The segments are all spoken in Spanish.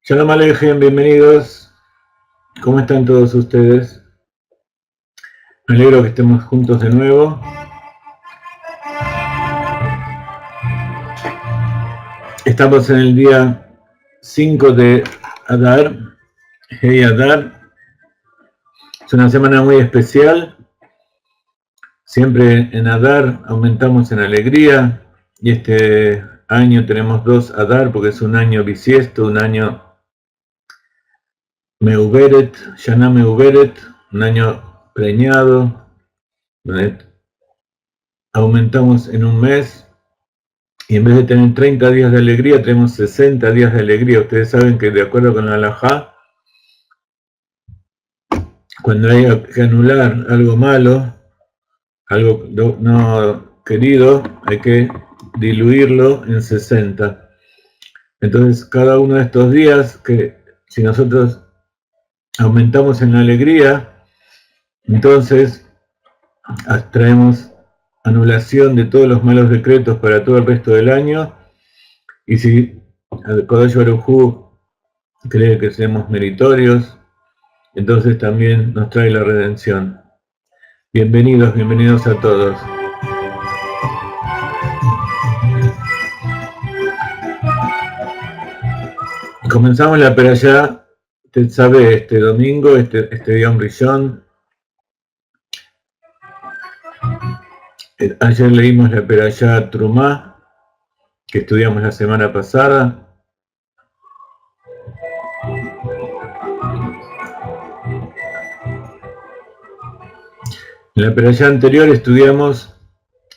Shalom Aleichem, bienvenidos. ¿Cómo están todos ustedes? Me alegro que estemos juntos de nuevo. Estamos en el día 5 de Adar, Hey Adar. Es una semana muy especial. Siempre en Adar aumentamos en alegría. Y este año tenemos 2 Adar porque es un año bisiesto, un año Meuberet, Shana Meuberet, un año preñado, donde aumentamos en un mes y en vez de tener 30 días de alegría, tenemos 60 días de alegría. Ustedes saben que de acuerdo con la halajá, cuando hay que anular algo malo, algo no querido, hay que diluirlo en 60. Entonces, cada uno de estos días, que si nosotros aumentamos en la alegría, entonces traemos anulación de todos los malos decretos para todo el resto del año. Y si Kodesh Baruj Hu cree que seamos meritorios, entonces también nos trae la redención. Bienvenidos a todos. Comenzamos la perashá Tetzaveh este domingo, este Yom Rishon. Ayer leímos la perashá Trumá, que estudiamos la semana pasada. En la perashá anterior estudiamos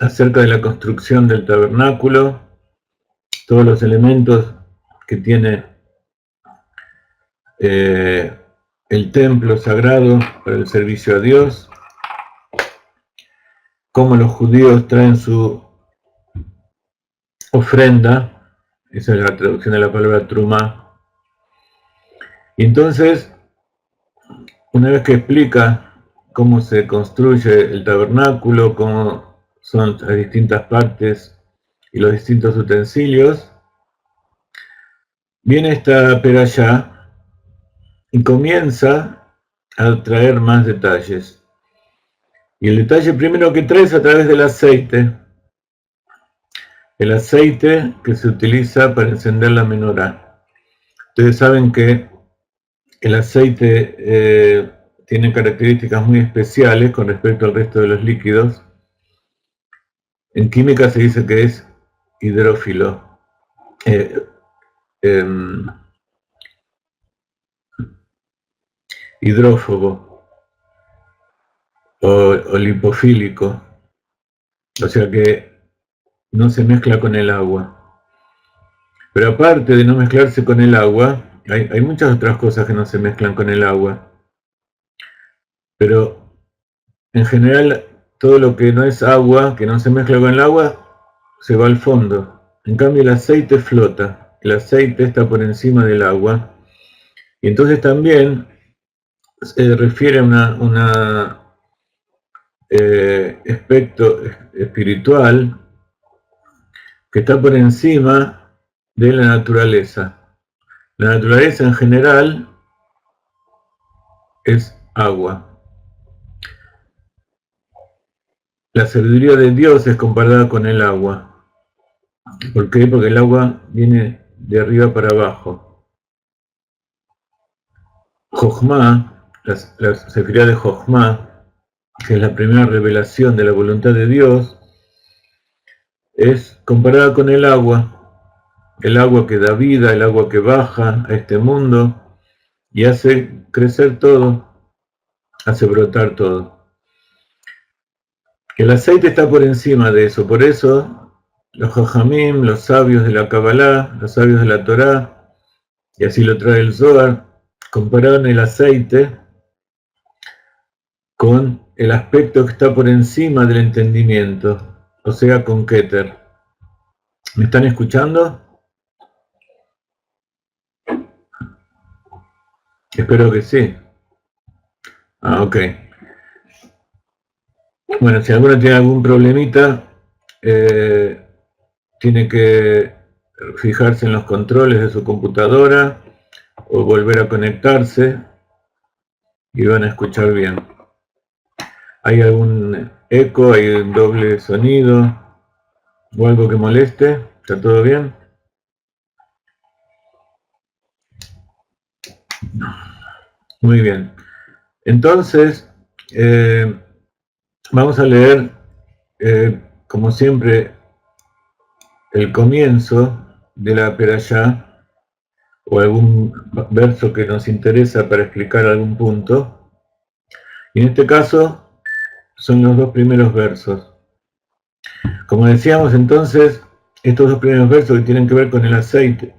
acerca de la construcción del tabernáculo, todos los elementos que tiene el templo sagrado para el servicio a Dios, cómo los judíos traen su ofrenda, esa es la traducción de la palabra trumá. Y entonces, una vez que explica cómo se construye el tabernáculo, cómo son las distintas partes y los distintos utensilios, viene esta perashá y comienza a traer más detalles. Y el detalle primero que trae es a través del aceite. El aceite que se utiliza para encender la menorá. Ustedes saben que el aceite tiene características muy especiales con respecto al resto de los líquidos. En química se dice que es hidrófilo. Hidrófobo o lipofílico. O sea que no se mezcla con el agua. Pero aparte de no mezclarse con el agua, hay muchas otras cosas que no se mezclan con el agua. Pero en general, todo lo que no es agua, que no se mezcla con el agua, se va al fondo. En cambio, el aceite flota. El aceite está por encima del agua. Y entonces también se refiere a un aspecto espiritual que está por encima de la naturaleza. La naturaleza en general es agua. La sabiduría de Dios es comparada con el agua. ¿Por qué? Porque el agua viene de arriba para abajo. Jochma, la sefirá de Jochma, que es la primera revelación de la voluntad de Dios, es comparada con el agua que da vida, el agua que baja a este mundo y hace crecer todo, hace brotar todo. El aceite está por encima de eso, por eso los Jajamim, los sabios de la Kabbalah, los sabios de la Torá, y así lo trae el Zohar, compararon el aceite con el aspecto que está por encima del entendimiento, o sea, con Keter. ¿Me están escuchando? Espero que sí. Ok. Bueno, si alguno tiene algún problemita, tiene que fijarse en los controles de su computadora o volver a conectarse y van a escuchar bien. ¿Hay algún eco, hay un doble sonido o algo que moleste? ¿Está todo bien? Muy bien. Entonces, vamos a leer, como siempre, el comienzo de la Perashá o algún verso que nos interesa para explicar algún punto. Y en este caso son los dos primeros versos. Como decíamos entonces, estos dos primeros versos que tienen que ver con el aceite.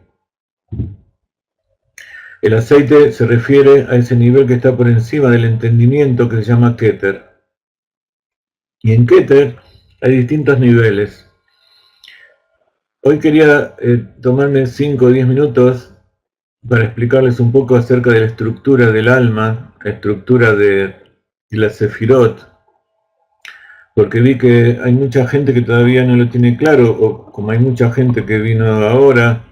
El aceite se refiere a ese nivel que está por encima del entendimiento que se llama Keter. Y en Keter hay distintos niveles. Hoy quería tomarme 5 o 10 minutos para explicarles un poco acerca de la estructura del alma, la estructura de la Sefirot, porque vi que hay mucha gente que todavía no lo tiene claro, o como hay mucha gente que vino ahora,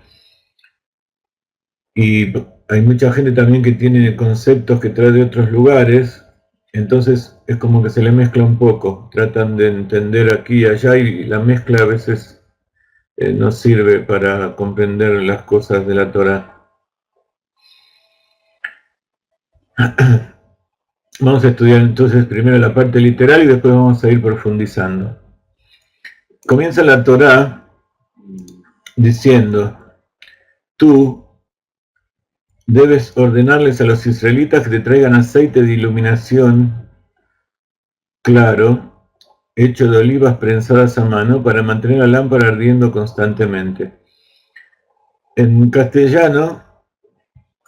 y hay mucha gente también que tiene conceptos que trae de otros lugares, entonces es como que se le mezcla un poco, tratan de entender aquí y allá y la mezcla a veces no sirve para comprender las cosas de la Torah. Vamos a estudiar entonces primero la parte literal y después vamos a ir profundizando. Comienza la Torah diciendo: tú debes ordenarles a los israelitas que te traigan aceite de iluminación claro, hecho de olivas prensadas a mano, para mantener la lámpara ardiendo constantemente. En castellano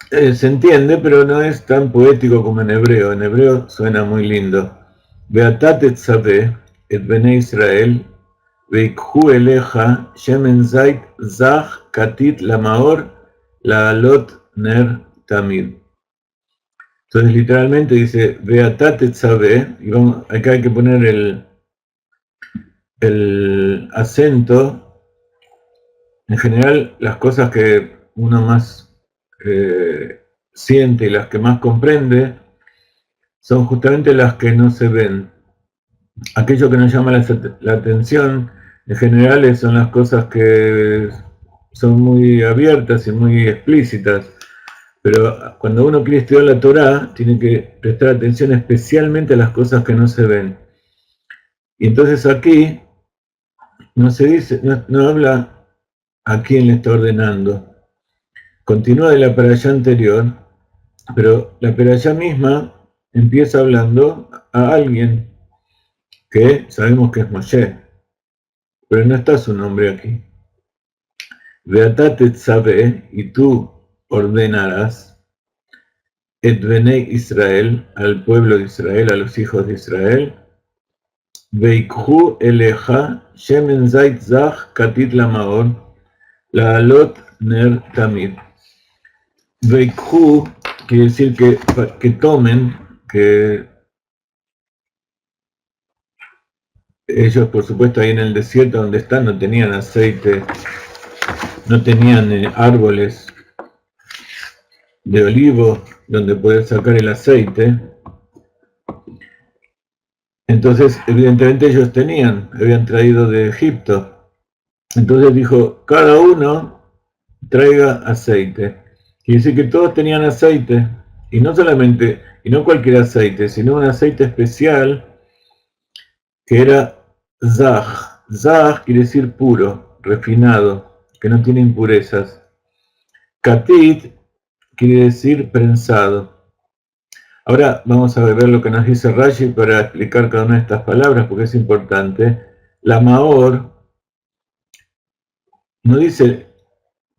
se entiende, pero no es tan poético como en hebreo. En hebreo suena muy lindo. Beatat etzaveh et bnei Israel veikhu eleja shemen zait zach katit lamaor laalot ner tamid. Entonces literalmente dice Beatat etzaveh, y acá hay que poner el acento. En general, las cosas que uno más siente y las que más comprende son justamente las que no se ven. Aquello que nos llama la atención en general son las cosas que son muy abiertas y muy explícitas, pero cuando uno quiere estudiar la Torá tiene que prestar atención especialmente a las cosas que no se ven. Y entonces aquí no se dice, no habla a quién le está ordenando. Continúa de la perashá anterior, pero la perashá misma empieza hablando a alguien que sabemos que es Moshe, pero no está su nombre aquí. Veatat etzaveh, y tú ordenarás, et bnei Israel, al pueblo de Israel, a los hijos de Israel, veikhu eleja shemen zait zach katit lamaor, laalot ner tamid. Veikhu quiere decir que tomen, que ellos por supuesto ahí en el desierto donde están no tenían aceite, no tenían árboles de olivo donde poder sacar el aceite. Entonces evidentemente ellos habían traído de Egipto. Entonces dijo, cada uno traiga aceite. Quiere decir que todos tenían aceite, y no solamente, y no cualquier aceite, sino un aceite especial que era zah. Zah quiere decir puro, refinado, que no tiene impurezas. Katit quiere decir prensado. Ahora vamos a ver lo que nos dice Rashi para explicar cada una de estas palabras, porque es importante. La Maor no dice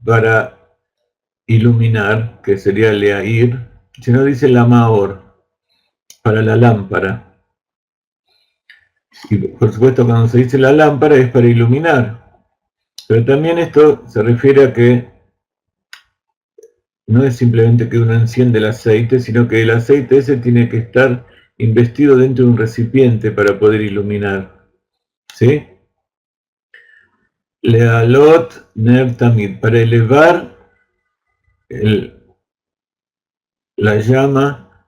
para iluminar, que sería leair, sino dice la Maor, para la lámpara. Y por supuesto cuando se dice la lámpara es para iluminar. Pero también esto se refiere a que no es simplemente que uno enciende el aceite, sino que el aceite ese tiene que estar investido dentro de un recipiente para poder iluminar. ¿Sí? Lealot ner tamid, para elevar la llama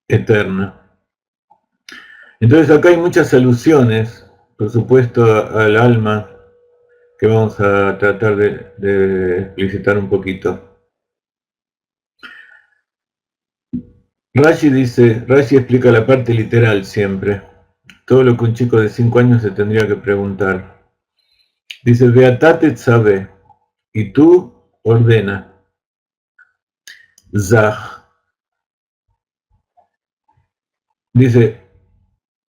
eterna. Entonces acá hay muchas alusiones, por supuesto, al alma, que vamos a tratar de explicitar un poquito. Rashi explica la parte literal siempre. Todo lo que un chico de 5 años se tendría que preguntar. Dice, Beatate sabe, y tú ordena. Zah. Dice,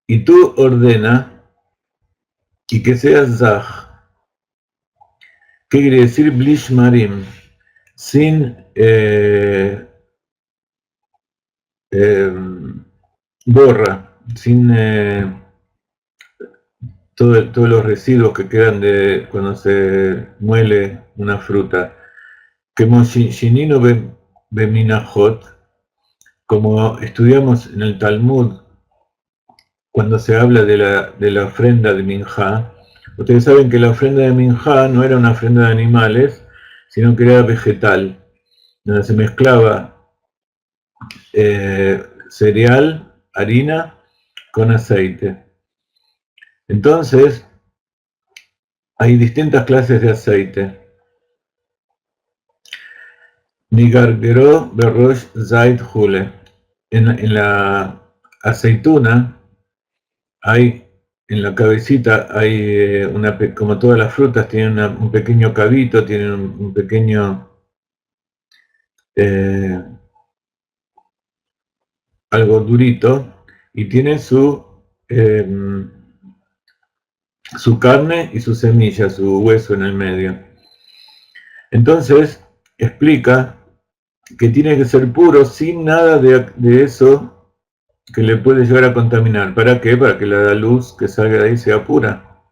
y tú ordena, y que seas Zah. ¿Qué quiere decir Blish Marim? Sin borra, sin todos los residuos que quedan de cuando se muele una fruta. Como Shinino Beminahot, como estudiamos en el Talmud, cuando se habla de la ofrenda de Minjá, ustedes saben que la ofrenda de Minjá no era una ofrenda de animales, sino que era vegetal, donde se mezclaba cereal, harina, con aceite. Entonces, hay distintas clases de aceite. Nigargero Berosh Zait Hule. En la aceituna hay, en la cabecita hay como todas las frutas tienen un pequeño cabito, tienen un pequeño algo durito y tiene su carne y su semilla, su hueso en el medio. Entonces explica que tiene que ser puro sin nada de eso que le puede llegar a contaminar. ¿Para qué? Para que la luz que salga de ahí sea pura.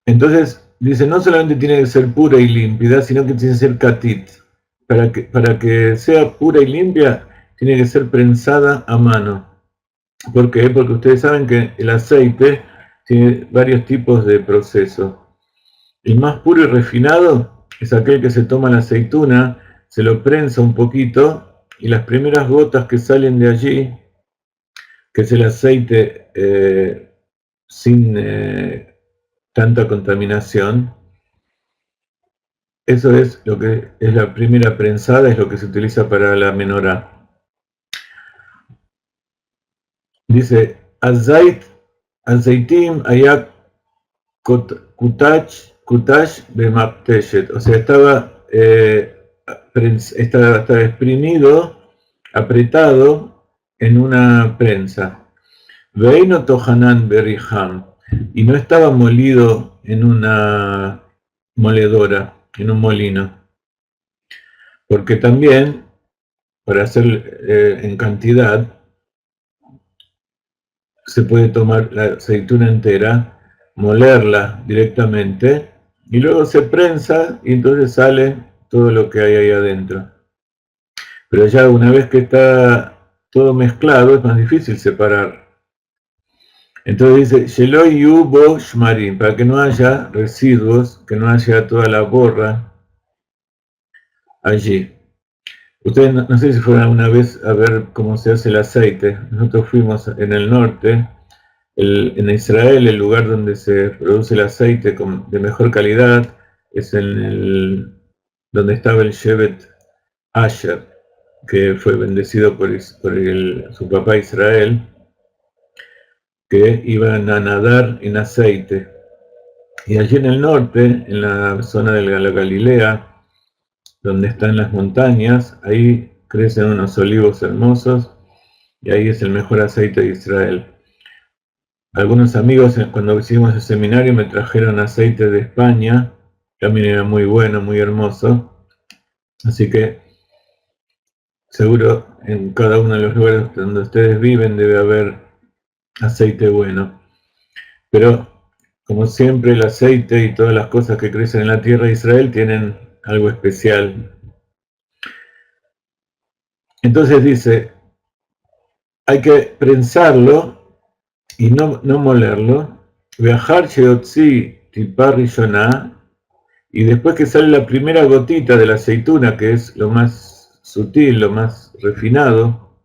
Entonces, dice, no solamente tiene que ser pura y limpia, sino que tiene que ser katit. Para que sea pura y limpia, tiene que ser prensada a mano. ¿Por qué? Porque ustedes saben que el aceite tiene varios tipos de procesos. El más puro y refinado es aquel que se toma la aceituna, se lo prensa un poquito, y las primeras gotas que salen de allí, que es el aceite sin tanta contaminación, eso es lo que es la primera prensada, es lo que se utiliza para la menorá. Dice, azaitim ayak kutash bemapteshet, o sea, estaba exprimido, apretado en una prensa. Veino tohanan beriham, y no estaba molido en una moledora, en un molino. Porque también, para hacer en cantidad, se puede tomar la aceituna entera, molerla directamente, y luego se prensa y entonces sale todo lo que hay ahí adentro. Pero ya una vez que está todo mezclado es más difícil separar. Entonces dice, Sheloy yubo shmarim, para que no haya residuos, que no haya toda la borra allí. Ustedes no sé si fueron alguna vez a ver cómo se hace el aceite. Nosotros fuimos en el norte, en Israel, el lugar donde se produce el aceite de mejor calidad es donde estaba el Shevet Asher. que fue bendecido por su papá Israel, que iban a nadar en aceite. Y allí en el norte, en la zona de la Galilea, donde están las montañas, ahí crecen unos olivos hermosos, y ahí es el mejor aceite de Israel. Algunos amigos cuando hicimos el seminario me trajeron aceite de España, también era muy bueno, muy hermoso, así que seguro en cada uno de los lugares donde ustedes viven debe haber aceite bueno. Pero como siempre el aceite y todas las cosas que crecen en la tierra de Israel tienen algo especial. Entonces dice, hay que prensarlo y no molerlo, viajar sheotzi tipar rishonah, y después que sale la primera gotita de la aceituna, que es lo más sutil, lo más refinado,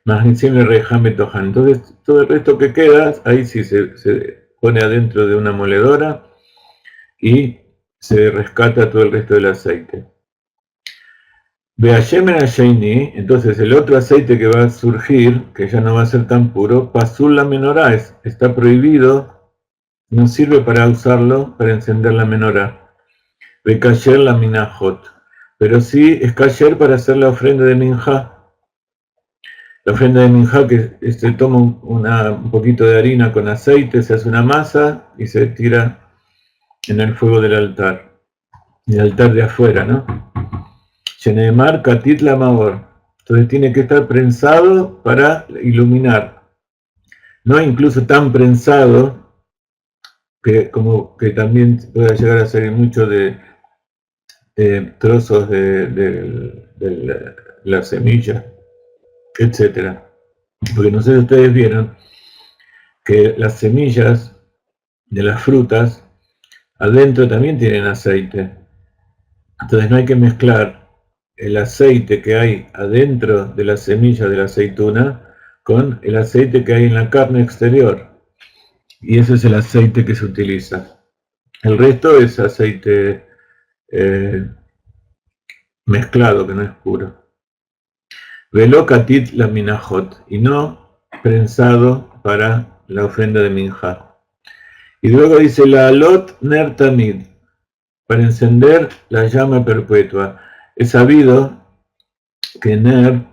más encima rejame tojan. Entonces todo el resto que queda, ahí sí se pone adentro de una moledora y se rescata todo el resto del aceite. Be'ashemen Asheini, entonces el otro aceite que va a surgir, que ya no va a ser tan puro, pasul la menorá, está prohibido, no sirve para usarlo para encender la menorá. Be'kasher la minajot, pero sí es kasher para hacer la ofrenda de minjá. La ofrenda de minjá que se toma un poquito de harina con aceite, se hace una masa y se tira en el fuego del altar. El altar de afuera, ¿no? Sheneemar katit la maor. Entonces tiene que estar prensado para iluminar. No incluso tan prensado que también pueda llegar a ser mucho de trozos de la semilla, etc. Porque no sé si ustedes vieron que las semillas de las frutas adentro también tienen aceite. Entonces no hay que mezclar el aceite que hay adentro de la semilla de la aceituna con el aceite que hay en la carne exterior. Y ese es el aceite que se utiliza. El resto es aceite mezclado, que no es puro. Velo katit la minajot, y no prensado para la ofrenda de minja. Y luego dice la alot ner tamid, para encender la llama perpetua. Es sabido que Ner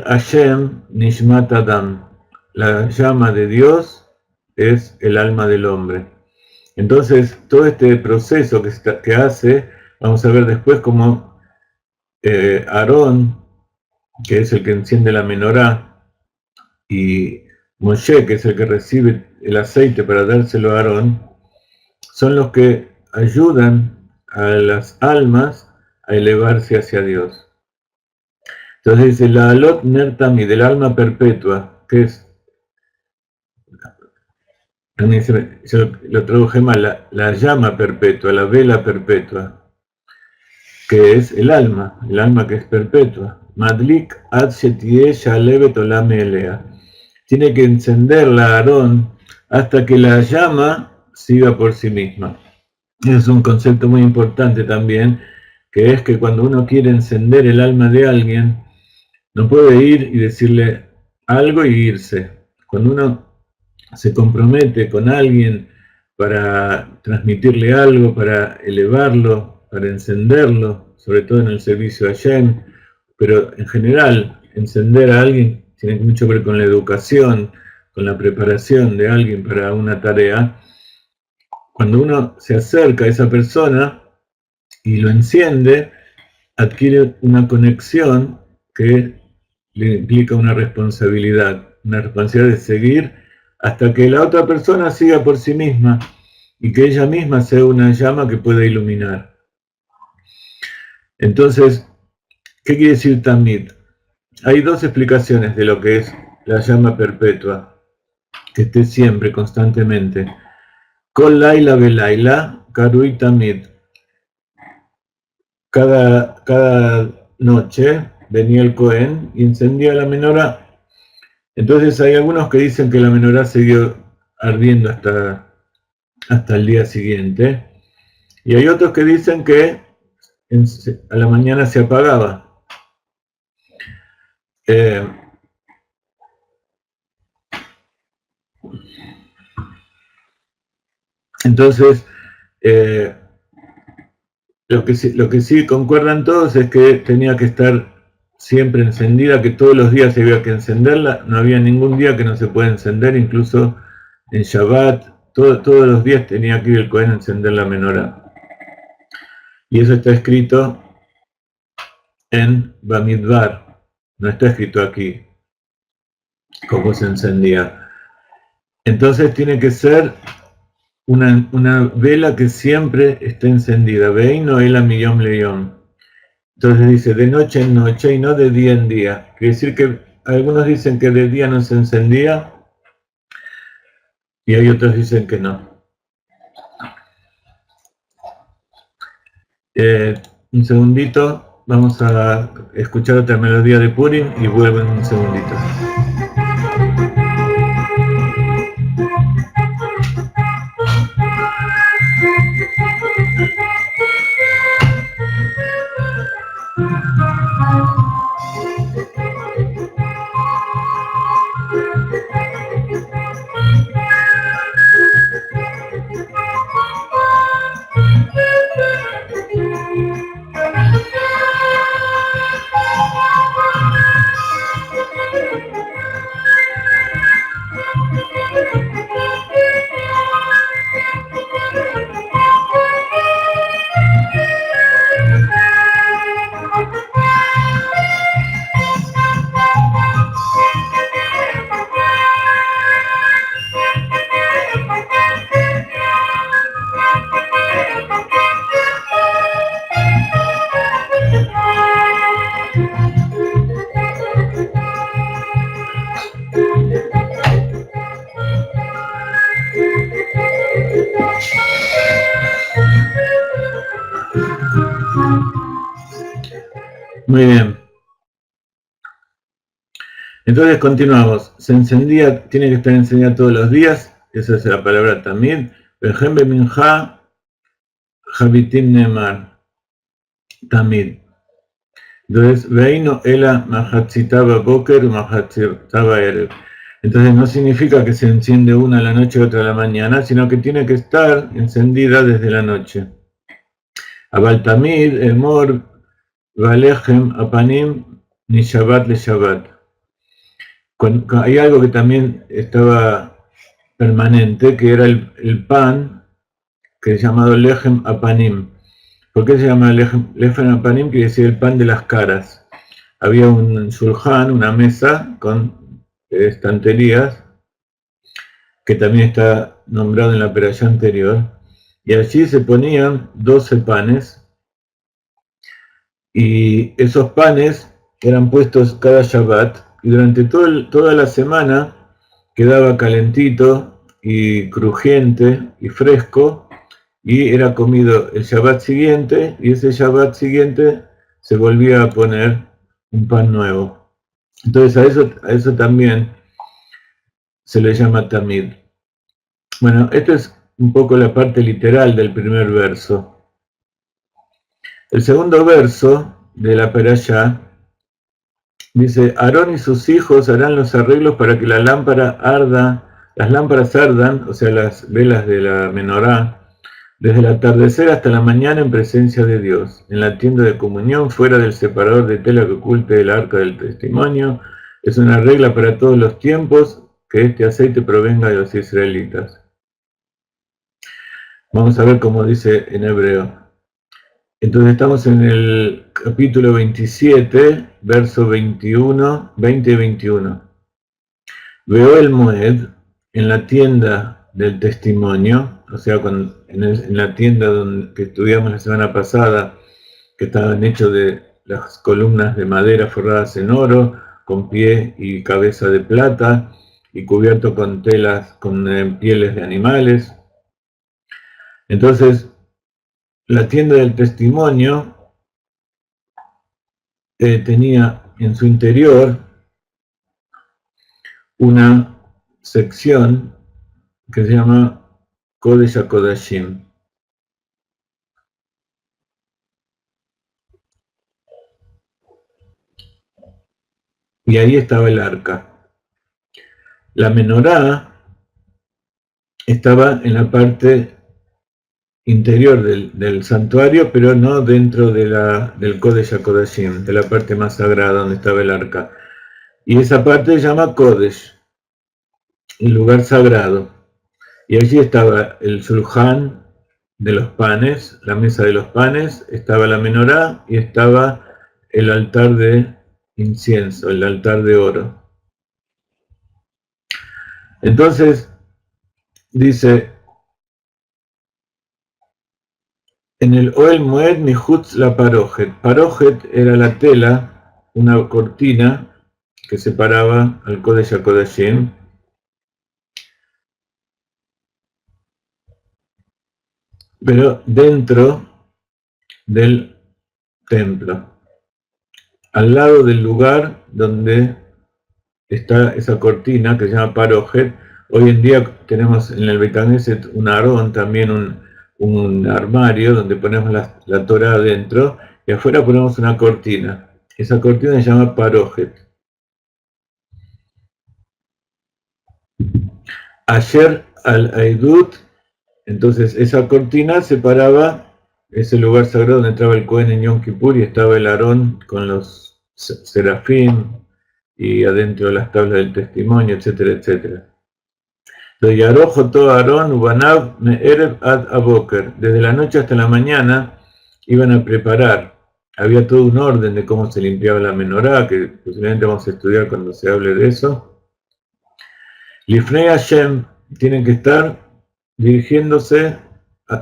Hashem Nishmat Adam, la llama de Dios es el alma del hombre. Entonces, todo este proceso que hace, vamos a ver después cómo Aarón, que es el que enciende la menorá, y Moshe, que es el que recibe el aceite para dárselo a Aarón, son los que ayudan a las almas a elevarse hacia Dios. Entonces dice, la alot ner tamid, del alma perpetua, que es, yo lo traduje mal, la llama perpetua, la vela perpetua, que es el alma que es perpetua. Madlik ad shetie shalevet olame elea. Tiene que encenderla Aarón hasta que la llama siga por sí misma. Es un concepto muy importante también, que es que cuando uno quiere encender el alma de alguien, no puede ir y decirle algo y irse. Cuando uno se compromete con alguien para transmitirle algo, para elevarlo, para encenderlo, sobre todo en el servicio a Hashem, pero en general, encender a alguien tiene mucho que ver con la educación, con la preparación de alguien para una tarea. Cuando uno se acerca a esa persona y lo enciende, adquiere una conexión que le implica una responsabilidad de seguir hasta que la otra persona siga por sí misma y que ella misma sea una llama que pueda iluminar. Entonces, ¿qué quiere decir Tamid? Hay dos explicaciones de lo que es la llama perpetua, que esté siempre, constantemente. Kol laila velaila, karui tamid. Cada noche venía el Cohen y encendía la menorá. Entonces hay algunos que dicen que la menorá siguió ardiendo hasta el día siguiente. Y hay otros que dicen que a la mañana se apagaba. Entonces, lo que sí concuerdan todos es que tenía que estar siempre encendida, que todos los días había que encenderla, no había ningún día que no se pueda encender, incluso en Shabbat, todos los días tenía que ir el Cohen a encender la menorá. Y eso está escrito en Bamidbar, no está escrito aquí cómo se encendía. Entonces tiene que ser una vela que siempre esté encendida, Veino el Amiyom Leyom. Entonces dice de noche en noche y no de día en día. Quiere decir que algunos dicen que de día no se encendía y hay otros dicen que no. Un segundito, vamos a escuchar otra melodía de Purim y vuelvo en un segundito. Muy bien. Entonces continuamos. Se encendía, tiene que estar encendida todos los días. Esa es la palabra tamid. Vejem minja habitim nemar. Tamid. Entonces, veino ela mahatzitaba boker mahatzitaba erev. Entonces no significa que se enciende una a la noche y otra a la mañana, sino que tiene que estar encendida desde la noche. Abal tamid, emor, valechem, apanim, ni Shabbat le Shabbat. Hay algo que también estaba permanente, que era el pan, que es llamado lechem apanim. ¿Por qué se llama lechem apanim? Quiere decir el pan de las caras. Había un shulchan, una mesa con estanterías, que también está nombrado en la perashá anterior, y allí se ponían 12 panes, y esos panes eran puestos cada Shabbat, y durante toda la semana quedaba calentito y crujiente y fresco, y era comido el Shabbat siguiente, y ese Shabbat siguiente se volvía a poner un pan nuevo. Entonces a eso también se le llama tamid. Bueno, esto es un poco la parte literal del primer verso. El segundo verso de la perashá dice: Aarón y sus hijos harán los arreglos para que las lámparas ardan, o sea, las velas de la menorá, desde el atardecer hasta la mañana en presencia de Dios, en la tienda de comunión, fuera del separador de tela que oculte el arca del testimonio. Es una regla para todos los tiempos que este aceite provenga de los israelitas. Vamos a ver cómo dice en hebreo. Entonces estamos en el capítulo 27, verso 21, 20 y 21. Veo el Moed en la tienda del testimonio, o sea, en la tienda que estudiamos la semana pasada, que estaban hechos de las columnas de madera forradas en oro, con pie y cabeza de plata, y cubierto con telas, con pieles de animales. Entonces, la tienda del testimonio tenía en su interior una sección que se llama Kodesh HaKodashim. y ahí estaba el arca. La menorá estaba en la parte interior del santuario, pero no dentro del Kodesh HaKodashim, de la parte más sagrada donde estaba el arca. Y esa parte se llama Kodesh, el lugar sagrado. Y allí estaba el Shulchan de los panes, la mesa de los panes, estaba la menorá y estaba el altar de incienso, el altar de oro. Entonces, dice, en el Oel Moed Mihutz la Parojet. Parojet era la tela, una cortina que separaba al Kodesh HaKodashim. Pero dentro del templo, al lado del lugar donde está esa cortina que se llama Parojet. Hoy en día tenemos en el Beit Knesset un arón, también un armario donde ponemos la Torah adentro y afuera ponemos una cortina. Esa cortina se llama Parojet. Ayer al-Aidut, entonces esa cortina separaba ese lugar sagrado donde entraba el Cohen en Yom Kippur y estaba el Aarón con los serafín y adentro las tablas del testimonio, etcétera, etcétera. Entonces, Yarojo todo Aarón, Ubanav, Me'erev ad Aboker. Desde la noche hasta la mañana iban a preparar. Había todo un orden de cómo se limpiaba la menorá, que posiblemente vamos a estudiar cuando se hable de eso. Lifnei Hashem, tienen que estar dirigiéndose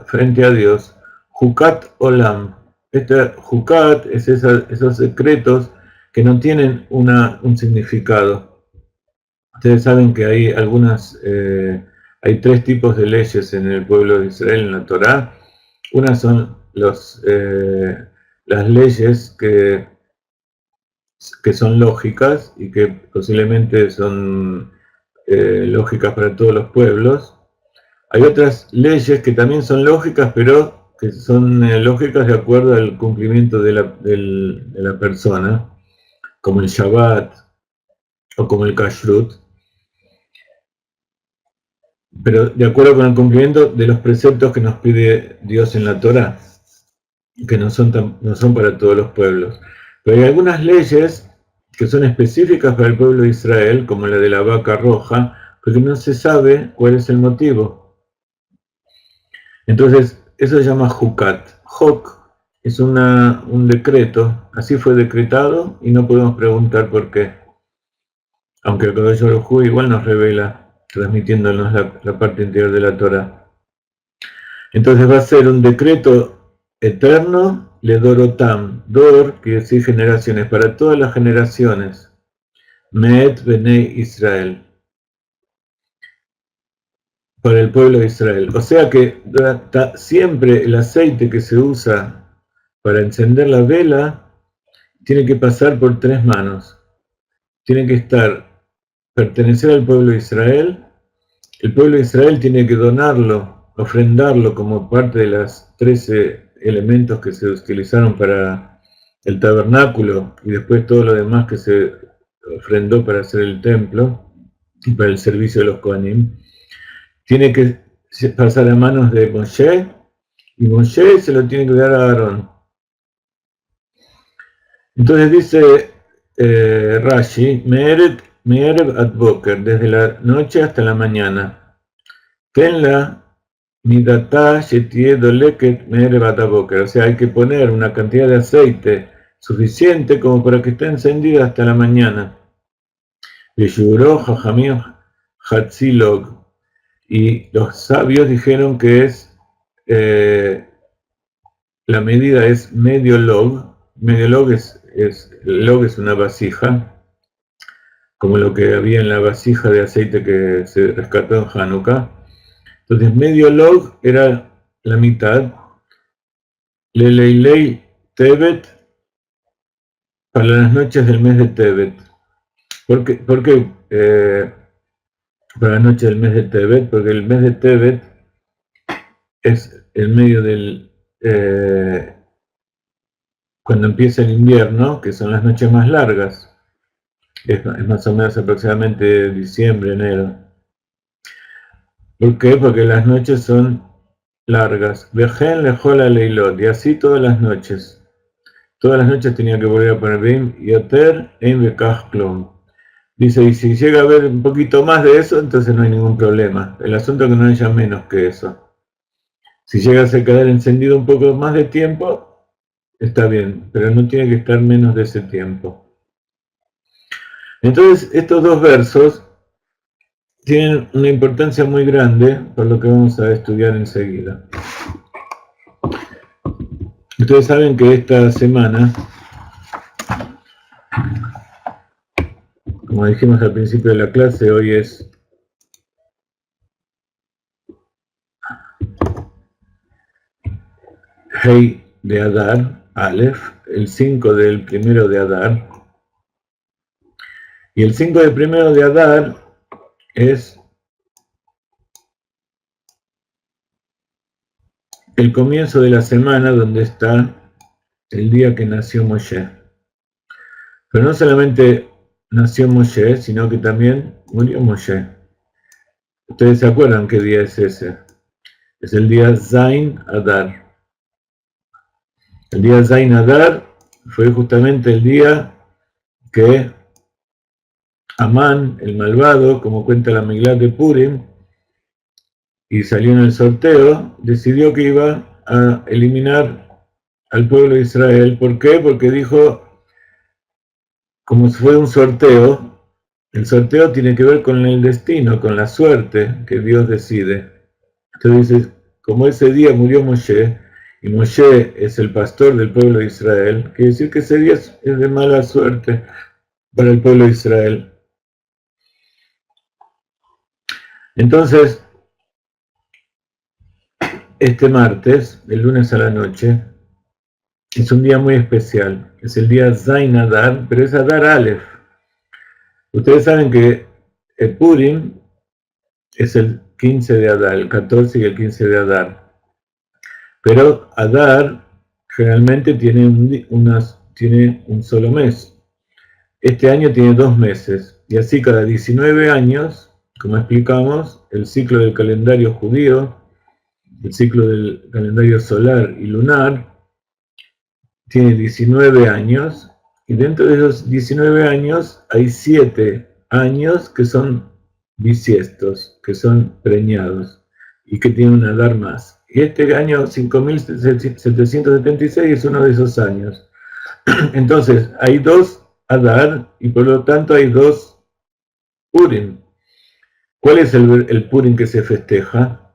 frente a Dios. Hukat Olam. Este Hukat es esos secretos que no tienen un significado. Ustedes saben que hay hay tres tipos de leyes en el pueblo de Israel, en la Torá. Una son las leyes que son lógicas y que posiblemente son lógicas para todos los pueblos. Hay otras leyes que también son lógicas, pero que son lógicas de acuerdo al cumplimiento de la persona, como el Shabbat o como el Kashrut, pero de acuerdo con el cumplimiento de los preceptos que nos pide Dios en la Torá, que no son para todos los pueblos. Pero hay algunas leyes que son específicas para el pueblo de Israel, como la de la vaca roja, porque no se sabe cuál es el motivo. Entonces, eso se llama Hukat. Hok es un decreto, así fue decretado y no podemos preguntar por qué. Aunque el Kodesh Baruj Hu igual nos revela, transmitiéndonos la parte interior de la Torah. Entonces va a ser un decreto eterno, le dorotam. Dor quiere decir generaciones, para todas las generaciones. Meet Benei Israel. Para el pueblo de Israel. O sea que siempre el aceite que se usa para encender la vela tiene que pasar por tres manos. Tiene que pertenecer al pueblo de Israel. El pueblo de Israel tiene que donarlo, ofrendarlo como parte de las 13 elementos que se utilizaron para el tabernáculo y después todo lo demás que se ofrendó para hacer el templo y para el servicio de los Kohanim. Tiene que pasar a manos de Moshe y Moshe se lo tiene que dar a Aarón. Entonces dice Rashi, Me'erev ad Boker, desde la noche hasta la mañana. Tenla Midatá shetie doleket me'erev ad Boker. O sea, hay que poner una cantidad de aceite suficiente como para que esté encendida hasta la mañana. Veshuró Jajamim Hatzilog. Y los sabios dijeron que la medida es medio log. Medio log log es una vasija, como lo que había en la vasija de aceite que se rescató en Hanukkah. Entonces medio log era la mitad. Leleilei Tebet, para las noches del mes de Tebet. ¿Por qué para las noches del mes de Tebet? Porque el mes de Tebet es el medio cuando empieza el invierno, que son las noches más largas. es más o menos aproximadamente diciembre, enero. ¿Por qué? Porque las noches son largas. Vejen lejola leilot, y así todas las noches. Todas las noches tenía que volver a poner Bim Yoter en Bekaj Klum. Dice, y si llega a haber un poquito más de eso, entonces no hay ningún problema. El asunto es que no haya menos que eso. Si llega a quedar encendido un poco más de tiempo, está bien, pero no tiene que estar menos de ese tiempo. Entonces, estos dos versos tienen una importancia muy grande por lo que vamos a estudiar enseguida. Ustedes saben que esta semana, como dijimos al principio de la clase, hoy es Hei de Adar, Aleph, el 5 del primero de Adar. Y el 5 del primero de Adar es el comienzo de la semana donde está el día que nació Moshe. Pero no solamente nació Moshe, sino que también murió Moshe. ¿Ustedes se acuerdan qué día es ese? Es el día Zain Adar. El día Zain Adar fue justamente el día que Amán, el malvado, como cuenta la Miglá de Purim, y salió en el sorteo, decidió que iba a eliminar al pueblo de Israel. ¿Por qué? Porque dijo, como fue un sorteo, el sorteo tiene que ver con el destino, con la suerte que Dios decide. Entonces, como ese día murió Moshe, y Moshe es el pastor del pueblo de Israel, quiere decir que ese día es de mala suerte para el pueblo de Israel. Entonces, este martes, el lunes a la noche, es un día muy especial. Es el día Zain Adar, pero es Adar Aleph. Ustedes saben que el Purim es el 15 de Adar, el 14 y el 15 de Adar. Pero Adar generalmente tiene un solo mes. Este año tiene 2 meses. Y así cada 19 años, como explicamos, el ciclo del calendario judío, el ciclo del calendario solar y lunar, tiene 19 años, y dentro de esos 19 años hay 7 años que son bisiestos, que son preñados, y que tienen un Adar más. Y este año 5776 es uno de esos años. Entonces, hay 2 Adar, y por lo tanto hay 2 Purim. ¿Cuál es el Purim que se festeja?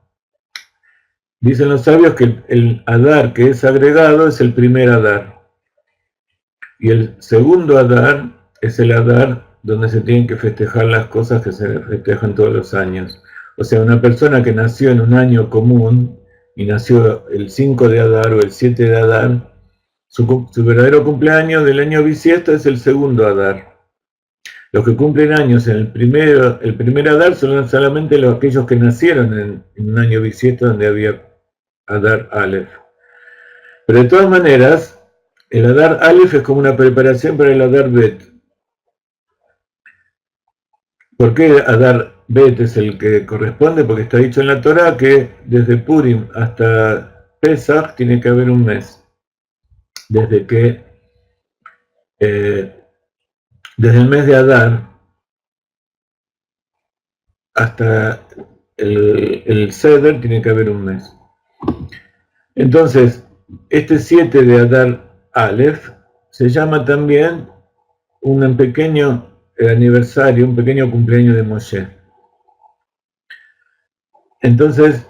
Dicen los sabios que el Adar que es agregado es el primer Adar. Y el segundo Adar es el Adar donde se tienen que festejar las cosas que se festejan todos los años. O sea, una persona que nació en un año común y nació el 5 de Adar o el 7 de Adar, su verdadero cumpleaños del año bisiesto es el segundo Adar. Los que cumplen años en el primer Adar son solamente aquellos que nacieron en un año bisiesto donde había Adar Aleph. Pero de todas maneras, el Adar Aleph es como una preparación para el Adar Bet. ¿Por qué Adar Bet es el que corresponde? Porque está dicho en la Torá que desde Purim hasta Pesach tiene que haber un mes. Desde el mes de Adar hasta el Seder tiene que haber un mes. Entonces, este 7 de Adar Aleph se llama también un pequeño aniversario, un pequeño cumpleaños de Moshe. Entonces,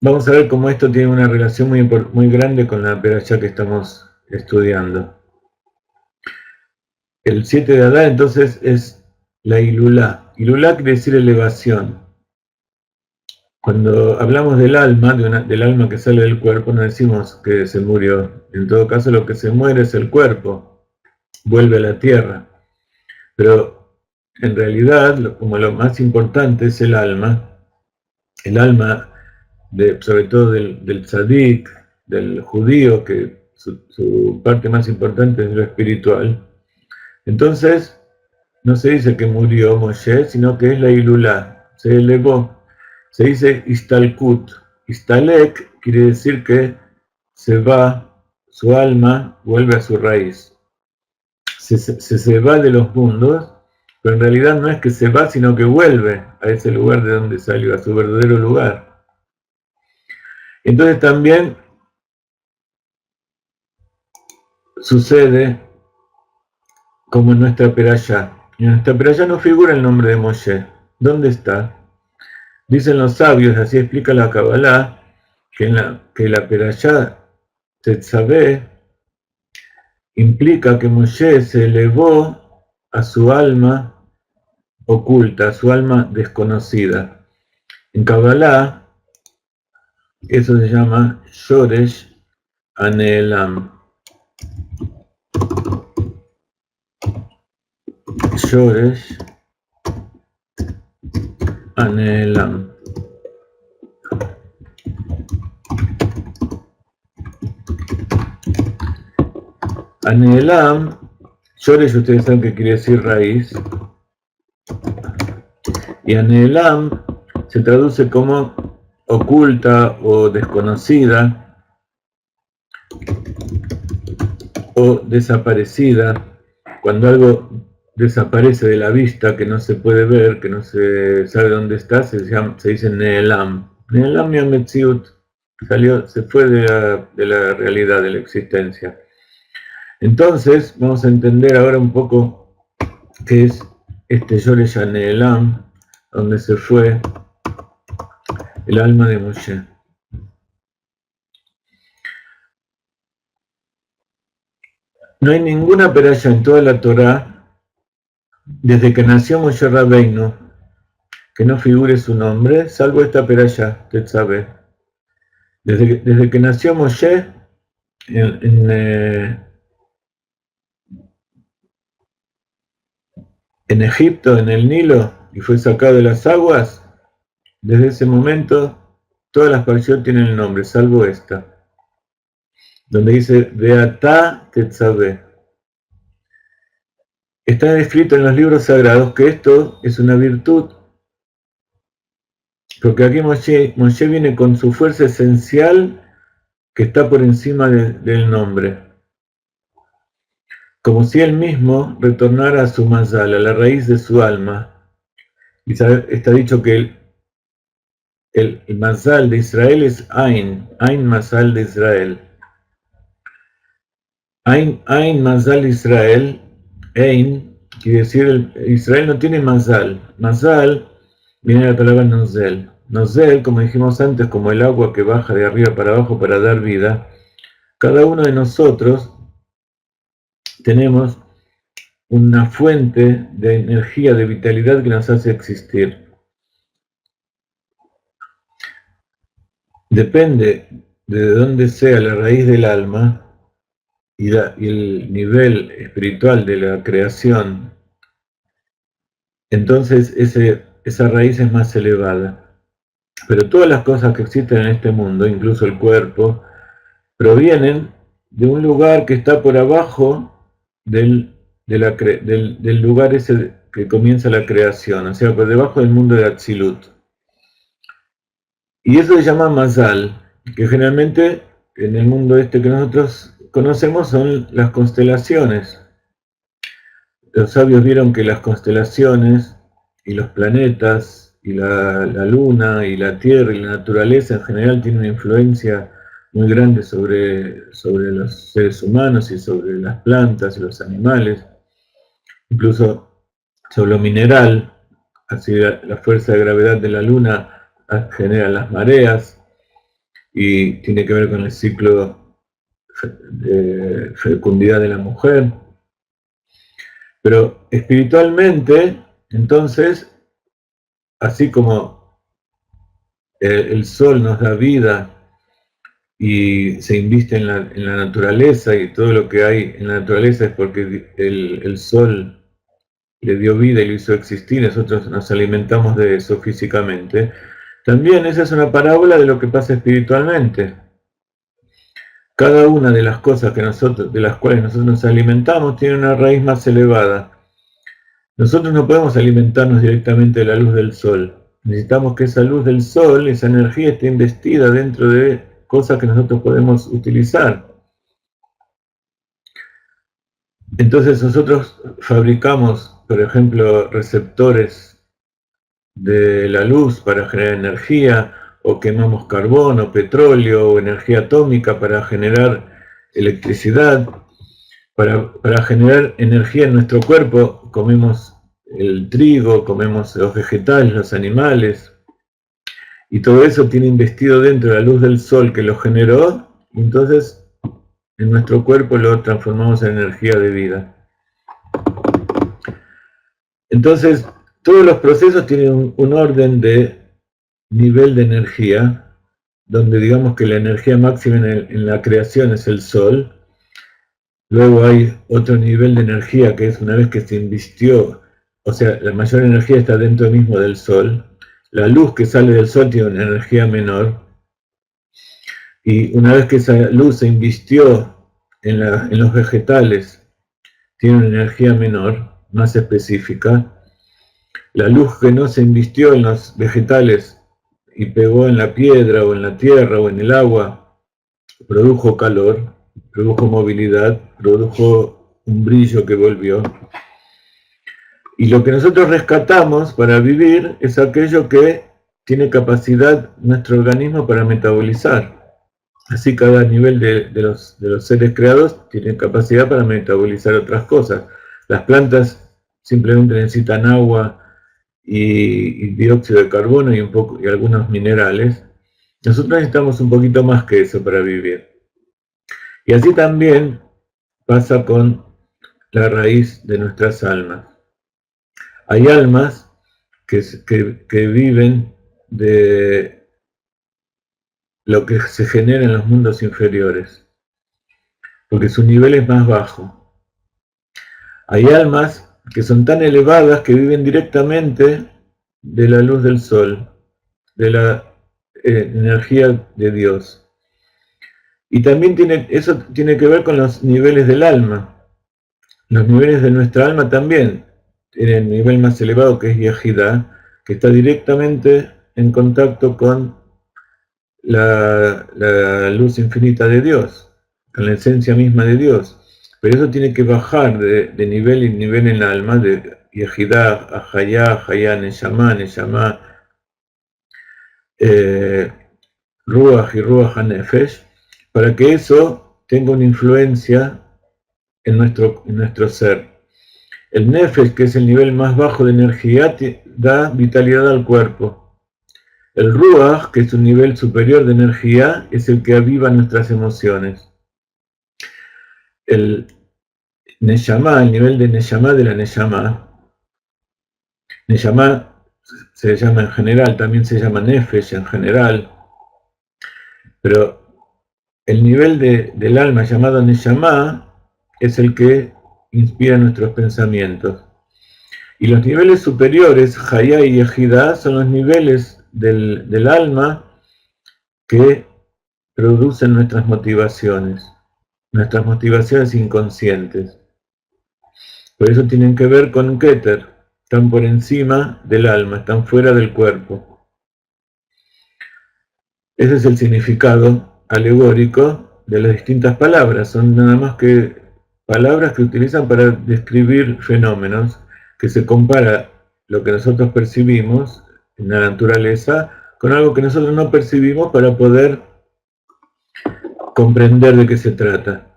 vamos a ver cómo esto tiene una relación muy grande con la perashá que estamos estudiando. El 7 de Adar entonces es la Ilulá. Ilulá quiere decir elevación. Cuando hablamos del alma, del alma que sale del cuerpo, no decimos que se murió. En todo caso, lo que se muere es el cuerpo, vuelve a la tierra. Pero en realidad, como lo más importante es el alma sobre todo del tzadik, del judío, que su parte más importante es lo espiritual. Entonces, no se dice que murió Moshe, sino que es la Ilulá, se elevó. Se dice Istalkut. Istalek quiere decir que se va, su alma vuelve a su raíz. Se va de los mundos, pero en realidad no es que se va, sino que vuelve a ese lugar de donde salió, a su verdadero lugar. Entonces también sucede como en nuestra perashá. En nuestra perashá no figura el nombre de Moshe. ¿Dónde está? Dicen los sabios, así explica la Kabbalah, que la perashá Tetzaveh implica que Moshe se elevó a su alma oculta, a su alma desconocida. En Kabbalah eso se llama Shoresh Aneelam. Shoresh Aneelam. Aneelam, Shoresh ustedes saben que quiere decir raíz. Y Aneelam se traduce como oculta o desconocida o desaparecida. Cuando algo desaparece de la vista, que no se puede ver, que no se sabe dónde está, se dice Neelam. Neelam Yametziut, se fue de la realidad, de la existencia. Entonces, vamos a entender ahora un poco qué es este Yoresh Neelam, donde se fue el alma de Moshe. No hay ninguna perashá en toda la Torá, desde que nació Moshe Rabbeinu, que no figure su nombre, salvo esta perashá, Tetzaveh. Desde que nació Moshe en Egipto, en el Nilo, y fue sacado de las aguas, desde ese momento todas las parashot tienen el nombre, salvo esta, donde dice Beatá Tetzaveh. Está escrito en los libros sagrados que esto es una virtud, porque aquí Moshe viene con su fuerza esencial que está por encima del nombre, como si él mismo retornara a su mazal, a la raíz de su alma. Y está dicho que el mazal de Israel es Ain mazal de Israel. Ain mazal de Israel, Ein, quiere decir, Israel no tiene mazal. Mazal viene de la palabra nozel. Nozel, como dijimos antes, como el agua que baja de arriba para abajo para dar vida. Cada uno de nosotros tenemos una fuente de energía, de vitalidad que nos hace existir. Depende de dónde sea la raíz del alma y el nivel espiritual de la creación, entonces esa raíz es más elevada. Pero todas las cosas que existen en este mundo, incluso el cuerpo, provienen de un lugar que está por abajo del lugar ese que comienza la creación, o sea, por debajo del mundo de Atzilut. Y eso se llama Mazal, que generalmente en el mundo este que nosotros conocemos son las constelaciones. Los sabios vieron que las constelaciones y los planetas y la luna y la tierra y la naturaleza en general tienen una influencia muy grande sobre los seres humanos y sobre las plantas y los animales, incluso sobre lo mineral. Así la fuerza de gravedad de la luna genera las mareas y tiene que ver con el ciclo de fecundidad de la mujer. Pero espiritualmente, entonces, así como el sol nos da vida y se inviste en la naturaleza, y todo lo que hay en la naturaleza es porque el sol le dio vida y lo hizo existir, nosotros nos alimentamos de eso físicamente. También esa es una parábola de lo que pasa espiritualmente. cada una de las cosas de las cuales nosotros nos alimentamos tiene una raíz más elevada. Nosotros no podemos alimentarnos directamente de la luz del sol. Necesitamos que esa luz del sol, esa energía, esté investida dentro de cosas que nosotros podemos utilizar. Entonces nosotros fabricamos, por ejemplo, receptores de la luz para generar energía, o quemamos carbón o petróleo o energía atómica para generar electricidad. Para generar energía en nuestro cuerpo comemos el trigo, comemos los vegetales, los animales, y todo eso tiene investido dentro de la luz del sol que lo generó, y entonces en nuestro cuerpo lo transformamos en energía de vida. Entonces, todos los procesos tienen un orden de nivel de energía, donde digamos que la energía máxima en la creación es el sol. Luego hay otro nivel de energía que es una vez que se invistió, o sea, la mayor energía está dentro mismo del sol. La luz que sale del sol tiene una energía menor. Y una vez que esa luz se invistió en los vegetales, tiene una energía menor, más específica. La luz que no se invistió en los vegetales y pegó en la piedra o en la tierra o en el agua, produjo calor, produjo movilidad, produjo un brillo que volvió. Y lo que nosotros rescatamos para vivir es aquello que tiene capacidad nuestro organismo para metabolizar. Así cada nivel de los seres creados tiene capacidad para metabolizar otras cosas. Las plantas simplemente necesitan agua y dióxido de carbono y algunos minerales. Nosotros necesitamos un poquito más que eso para vivir. Y así también pasa con la raíz de nuestras almas. Hay almas que viven de lo que se genera en los mundos inferiores, porque su nivel es más bajo. Hay almas que son tan elevadas que viven directamente de la luz del sol, de la energía de Dios. Y también eso tiene que ver con los niveles del alma. Los niveles de nuestra alma también tienen el nivel más elevado, que es Yehidá, que está directamente en contacto con la luz infinita de Dios, con la esencia misma de Dios. Pero eso tiene que bajar de nivel en nivel en el alma, de Yehidá a Hayá, Hayá, Neshama, Neshama, Ruach y Ruach HaNefesh, para que eso tenga una influencia en nuestro ser. El Nefesh, que es el nivel más bajo de energía, da vitalidad al cuerpo. El Ruach, que es un nivel superior de energía, es el que aviva nuestras emociones. El Neshama, el nivel de Neshama de la Neshama. Neshama se llama en general, también se llama Nefesh en general. Pero el nivel del alma llamado Neshama es el que inspira nuestros pensamientos. Y los niveles superiores, Hayá y Yehidá, son los niveles del alma que producen nuestras motivaciones inconscientes. Por eso tienen que ver con Keter, están por encima del alma, están fuera del cuerpo. Ese es el significado alegórico de las distintas palabras, son nada más que palabras que utilizan para describir fenómenos, que se compara lo que nosotros percibimos en la naturaleza con algo que nosotros no percibimos para poder comprender de qué se trata.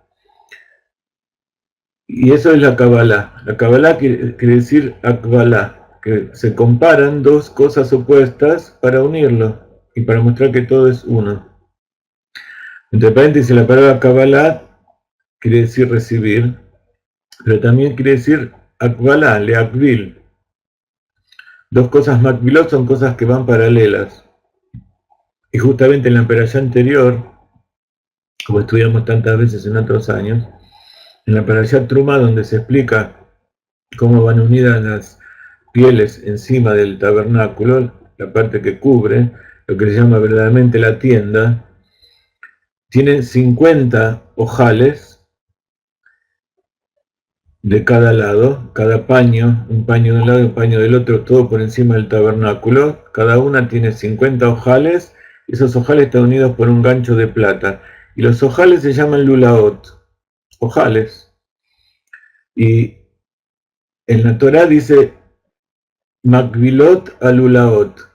Y eso es la Kabbalah. La Kabbalah quiere decir Akbalá, que se comparan dos cosas opuestas para unirlo y para mostrar que todo es uno. Entre paréntesis, la palabra Kabbalah quiere decir recibir, pero también quiere decir Akbalá, Leakbil. Dos cosas Makbilot son cosas que van paralelas. Y justamente en la perashá anterior, como estudiamos tantas veces en otros años, en la perashá Truma, donde se explica cómo van unidas las pieles encima del tabernáculo, la parte que cubre, lo que se llama verdaderamente la tienda, tiene 50 ojales de cada lado, cada paño, un paño de un lado y un paño del otro, todo por encima del tabernáculo. Cada una tiene 50 ojales, y esos ojales están unidos por un gancho de plata. Y los ojales se llaman lulaot, ojales. Y en la Torá dice Makbilot a lulaot.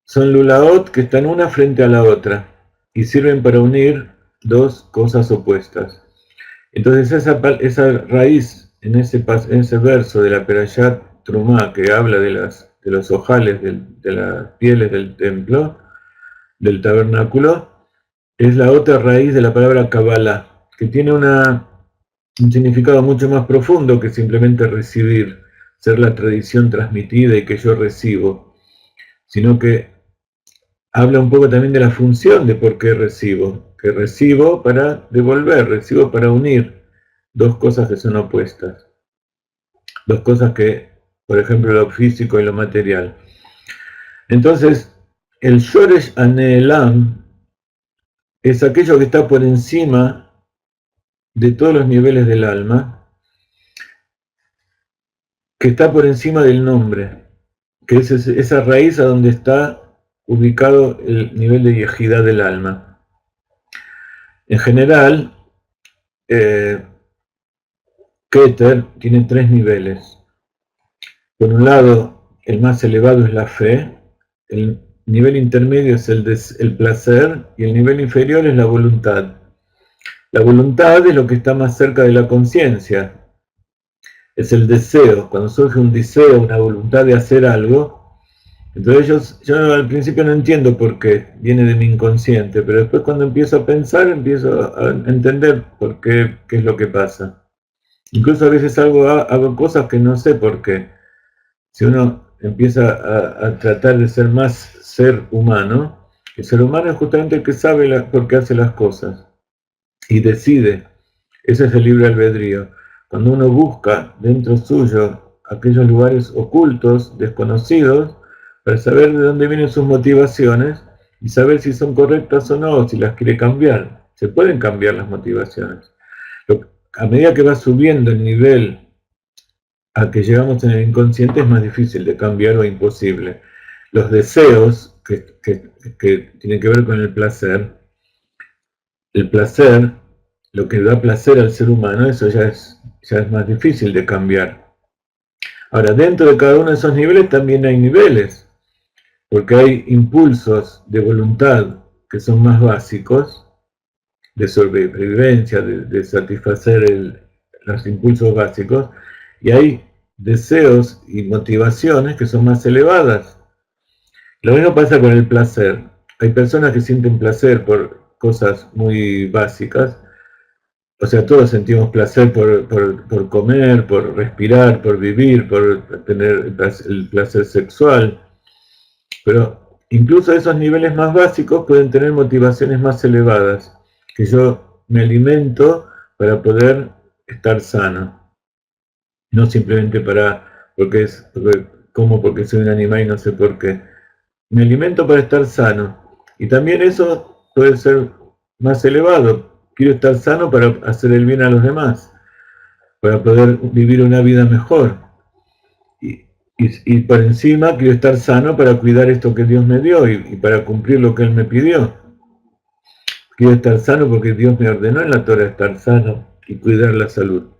Son lulaot que están una frente a la otra y sirven para unir dos cosas opuestas. Entonces esa raíz en ese verso de la Perashat Trumá que habla de los ojales, de las pieles del templo, del tabernáculo, es la otra raíz de la palabra Kabbalah, que tiene un significado mucho más profundo que simplemente recibir, ser la tradición transmitida y que yo recibo, sino que habla un poco también de la función de por qué recibo, que recibo para devolver, recibo para unir dos cosas que son opuestas, dos cosas que, por ejemplo, lo físico y lo material. Entonces, el Shoresh Aneelam es aquello que está por encima de todos los niveles del alma, que está por encima del nombre, que es esa raíz a donde está ubicado el nivel de yejidá del alma. En general, Keter tiene tres niveles. Por un lado, el más elevado es la fe, el nivel intermedio es el placer y el nivel inferior es la voluntad. La voluntad es lo que está más cerca de la conciencia, es el deseo. Cuando surge un deseo, una voluntad de hacer algo, entonces yo al principio no entiendo por qué, viene de mi inconsciente, pero después cuando empiezo a pensar, empiezo a entender por qué es lo que pasa. Incluso a veces hago cosas que no sé por qué. Si uno empieza a tratar de ser más ser humano, el ser humano es justamente el que sabe por qué hace las cosas y decide. Ese es el libre albedrío. Cuando uno busca dentro suyo aquellos lugares ocultos, desconocidos, para saber de dónde vienen sus motivaciones y saber si son correctas o no, o si las quiere cambiar. Se pueden cambiar las motivaciones. A medida que va subiendo el nivel a que llegamos en el inconsciente es más difícil de cambiar o imposible. Los deseos que tienen que ver con el placer, lo que da placer al ser humano, eso ya es más difícil de cambiar. Ahora, dentro de cada uno de esos niveles también hay niveles, porque hay impulsos de voluntad que son más básicos, de sobrevivencia, de satisfacer los impulsos básicos, y hay deseos y motivaciones que son más elevadas. Lo mismo pasa con el placer. Hay personas que sienten placer por cosas muy básicas, o sea, todos sentimos placer por comer, por respirar, por vivir, por tener el placer sexual, pero incluso esos niveles más básicos pueden tener motivaciones más elevadas, que yo me alimento para poder estar sano, no simplemente porque como porque soy un animal y no sé por qué. Me alimento para estar sano, y también eso puede ser más elevado. Quiero estar sano para hacer el bien a los demás, para poder vivir una vida mejor. Y por encima quiero estar sano para cuidar esto que Dios me dio y para cumplir lo que Él me pidió. Quiero estar sano porque Dios me ordenó en la Torah estar sano y cuidar la salud.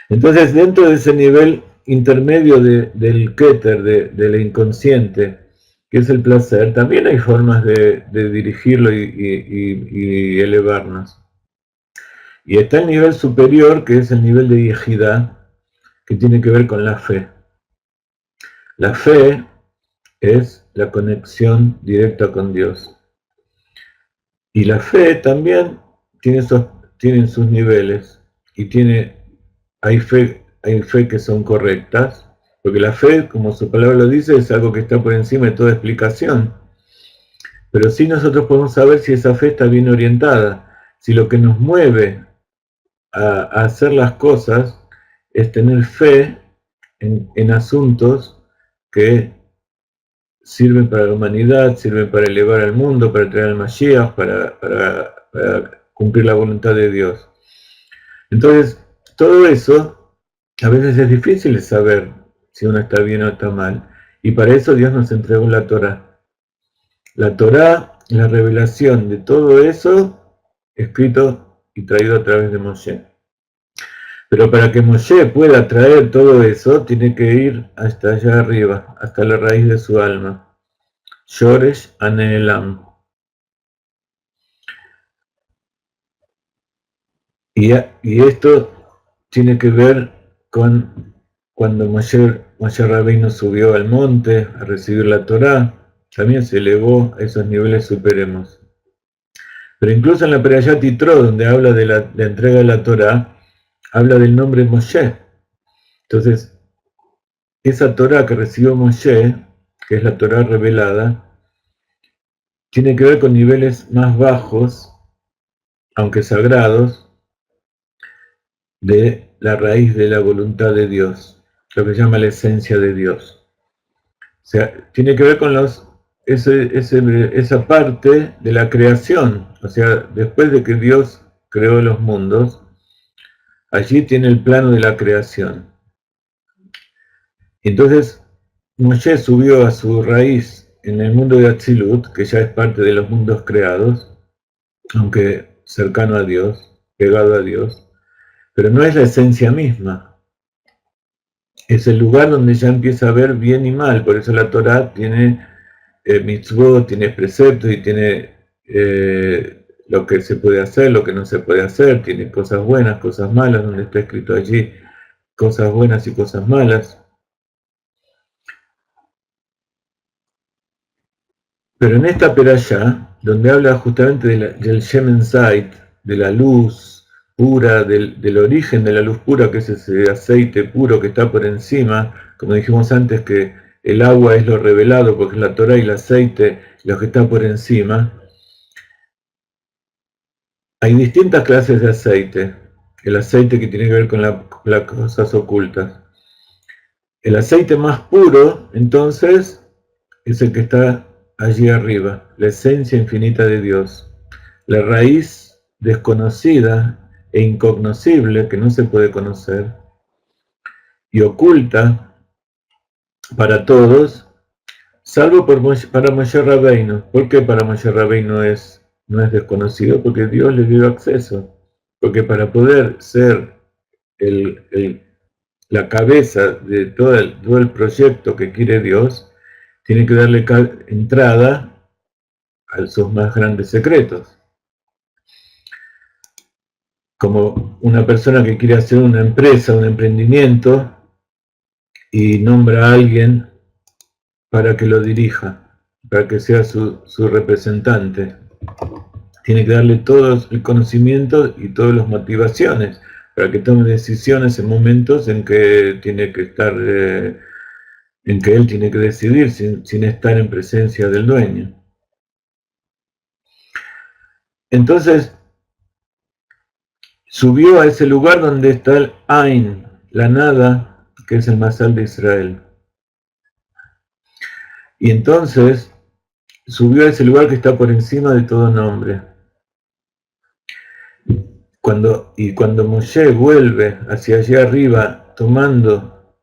Entonces, dentro de ese nivel intermedio del Keter, del inconsciente, que es el placer, también hay formas de dirigirlo y elevarnos. Y está el nivel superior, que es el nivel de yejidá, que tiene que ver con la fe. La fe es la conexión directa con Dios. Y la fe también tiene sus niveles, y hay fe que son correctas, porque la fe, como su palabra lo dice, es algo que está por encima de toda explicación. Pero sí nosotros podemos saber si esa fe está bien orientada, si lo que nos mueve a hacer las cosas es tener fe en asuntos que sirven para la humanidad, sirven para elevar al mundo, para traer al Mashiach, para cumplir la voluntad de Dios. Entonces, todo eso a veces es difícil de saber si uno está bien o está mal, y para eso Dios nos entregó la Torá. La Torá, la revelación de todo eso, escrito y traído a través de Moshe. Pero para que Moshe pueda traer todo eso, tiene que ir hasta allá arriba, hasta la raíz de su alma. Shoresh Aneelam. Y esto tiene que ver con cuando Moshe Rabbeinu subió al monte a recibir la Torá, también se elevó a esos niveles supremos. Pero incluso en la Perayat Yitro, donde habla de la entrega de la Torá, habla del nombre Moshe. Entonces, esa Torá que recibió Moshe, que es la Torá revelada, tiene que ver con niveles más bajos, aunque sagrados, de la raíz de la voluntad de Dios, lo que se llama la esencia de Dios. O sea, tiene que ver con esa parte de la creación, o sea, después de que Dios creó los mundos, allí tiene el plano de la creación. Entonces, Moshe subió a su raíz en el mundo de Atzilut, que ya es parte de los mundos creados, aunque cercano a Dios, pegado a Dios, pero no es la esencia misma. Es el lugar donde ya empieza a ver bien y mal, por eso la Torá tiene mitzvot, tiene preceptos y tiene lo que se puede hacer, lo que no se puede hacer, tiene cosas buenas, cosas malas, donde está escrito allí cosas buenas y cosas malas. Pero en esta perashá, donde habla justamente del Shemen Zait, de la luz pura, del origen de la luz pura, que es ese aceite puro que está por encima, como dijimos antes que el agua es lo revelado, porque es la Torah, y el aceite lo que está por encima. Hay distintas clases de aceite. El aceite que tiene que ver con las cosas ocultas. El aceite más puro, entonces, es el que está allí arriba, la esencia infinita de Dios, la raíz desconocida e incognoscible que no se puede conocer y oculta para todos, salvo para Moshe Rabbeinu. ¿Por qué para Moshe Rabbeinu no es desconocido? Porque Dios le dio acceso. Porque para poder ser la cabeza de todo el proyecto que quiere Dios, tiene que darle entrada a sus más grandes secretos. Como una persona que quiere hacer una empresa, un emprendimiento, y nombra a alguien para que lo dirija, para que sea su representante. Tiene que darle todo el conocimiento y todas las motivaciones para que tome decisiones en momentos en que tiene que estar, en que él tiene que decidir sin estar en presencia del dueño. Entonces, subió a ese lugar donde está el Ain, la nada, que es el Masal de Israel. Y entonces subió a ese lugar que está por encima de todo nombre. Cuando Moshe vuelve hacia allá arriba, tomando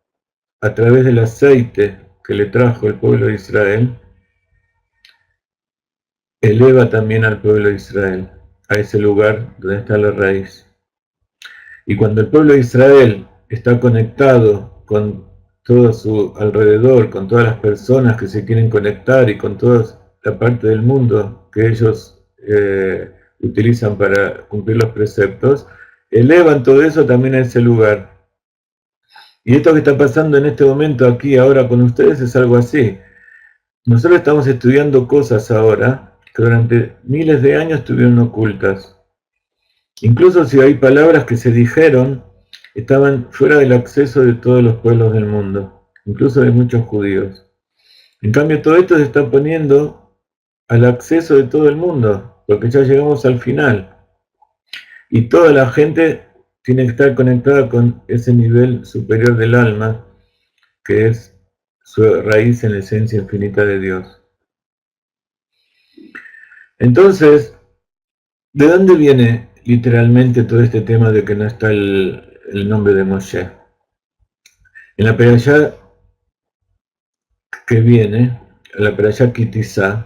a través del aceite que le trajo el pueblo de Israel, eleva también al pueblo de Israel, a ese lugar donde está la raíz. Y cuando el pueblo de Israel está conectado con todo su alrededor, con todas las personas que se quieren conectar y con toda la parte del mundo que ellos utilizan para cumplir los preceptos, elevan todo eso también a ese lugar. Y esto que está pasando en este momento aquí, ahora con ustedes, es algo así. Nosotros estamos estudiando cosas ahora que durante miles de años estuvieron ocultas. Incluso si hay palabras que se dijeron, estaban fuera del acceso de todos los pueblos del mundo, incluso de muchos judíos. En cambio, todo esto se está poniendo al acceso de todo el mundo, porque ya llegamos al final. Y toda la gente tiene que estar conectada con ese nivel superior del alma, que es su raíz en la esencia infinita de Dios. Entonces, ¿de dónde viene literalmente todo este tema de que no está el nombre de Moshe? En la perashá que viene, en la perashá Kitizá,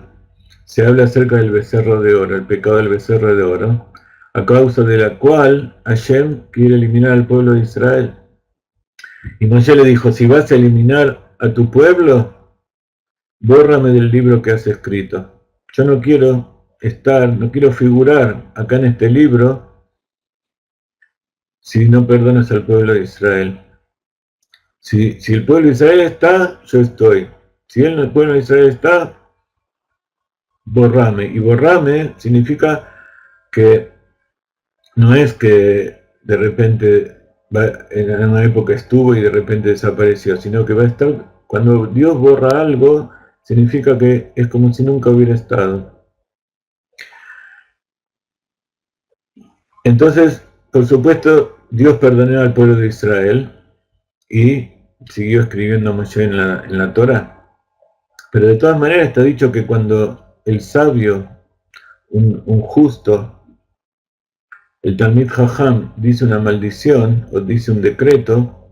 se habla acerca del becerro de oro, el pecado del becerro de oro, a causa de la cual Hashem quiere eliminar al pueblo de Israel. Y Moshe le dijo, si vas a eliminar a tu pueblo, bórrame del libro que has escrito. Yo no quiero no quiero figurar acá en este libro si no perdonas al pueblo de Israel. Si el pueblo de Israel está, yo estoy. Si el pueblo de Israel está, borrame. Y borrame significa que no es que de repente en una época estuvo y de repente desapareció, sino que va a estar, cuando Dios borra algo, significa que es como si nunca hubiera estado. Entonces, por supuesto, Dios perdonó al pueblo de Israel y siguió escribiendo Moshe en la Torá. Pero de todas maneras está dicho que cuando el sabio, un justo, el Talmid Jajam dice una maldición o dice un decreto,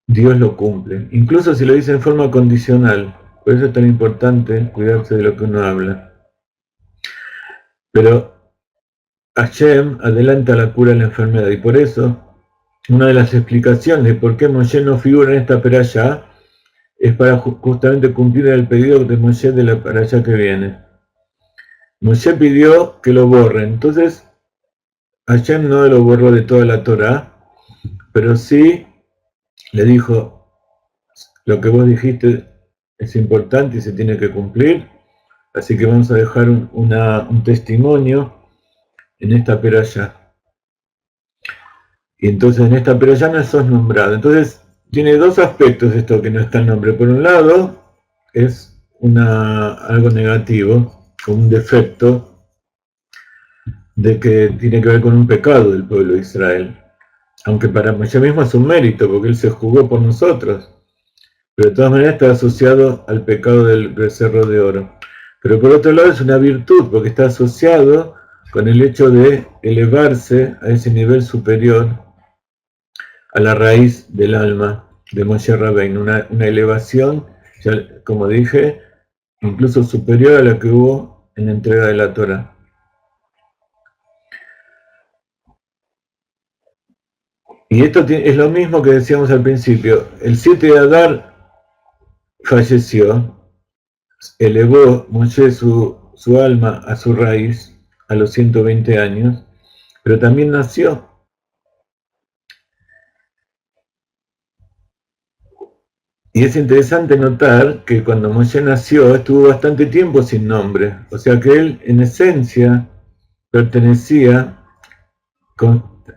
Dios lo cumple. Incluso si lo dice en forma condicional. Por eso es tan importante cuidarse de lo que uno habla. Pero Hashem adelanta la cura de la enfermedad y por eso una de las explicaciones de por qué Moshe no figura en esta perashá es para justamente cumplir el pedido de Moshe de la perashá que viene. Moshe pidió que lo borren, entonces Hashem no lo borró de toda la Torá, pero sí le dijo, lo que vos dijiste es importante y se tiene que cumplir, así que vamos a dejar un testimonio en esta perashá. Y entonces en esta perashá no sos nombrado. Entonces tiene dos aspectos esto que no está el nombre. Por un lado, es algo negativo, un defecto, de que tiene que ver con un pecado del pueblo de Israel. Aunque para Moshe mismo es un mérito, porque él se jugó por nosotros. Pero de todas maneras está asociado al pecado del becerro de oro. Pero por otro lado es una virtud, porque está asociado con el hecho de elevarse a ese nivel superior, a la raíz del alma de Moshe Rabbeinu, una elevación, ya, como dije, incluso superior a la que hubo en la entrega de la Torá. Y esto es lo mismo que decíamos al principio. El 7 de Adar falleció, elevó Moshe su alma a su raíz a los 120 años, pero también nació. Y es interesante notar que cuando Moshe nació estuvo bastante tiempo sin nombre, o sea que él en esencia pertenecía,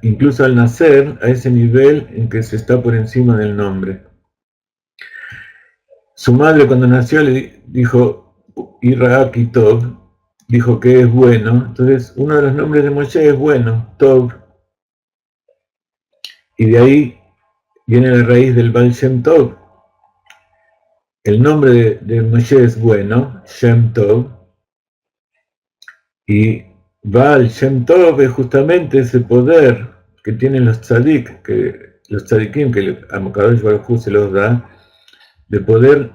incluso al nacer, a ese nivel en que se está por encima del nombre. Su madre cuando nació le dijo, Ira Kitov, dijo que es bueno, entonces uno de los nombres de Moshe es bueno, Tov, y de ahí viene la raíz del Baal Shem Tov. El nombre de Moshe es bueno, Shem Tov, y Baal Shem Tov es justamente ese poder que tienen los tzadik, los tzadikim que a Kadosh Baruj Hu se los da, de poder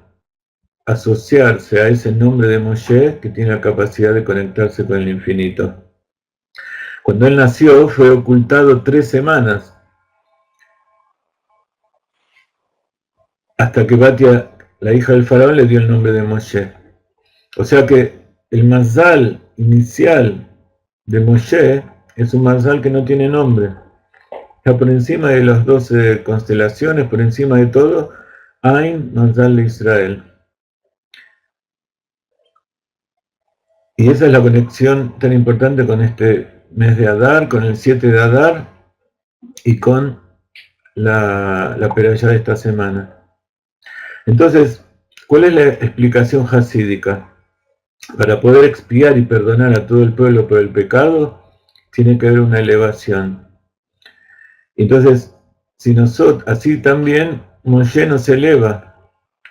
asociarse a ese nombre de Moshe que tiene la capacidad de conectarse con el infinito. Cuando él nació fue ocultado 3 semanas, hasta que Batia, la hija del faraón, le dio el nombre de Moshe. O sea que el mazal inicial de Moshe es un mazal que no tiene nombre. Está por encima de las 12 constelaciones, por encima de todo, Ain Mazal de Israel. Y esa es la conexión tan importante con este mes de Adar, con el 7 de Adar y con la perashá de esta semana. Entonces, ¿cuál es la explicación hasídica? Para poder expiar y perdonar a todo el pueblo por el pecado, tiene que haber una elevación. Entonces, si nosotros, así también Moshe no se eleva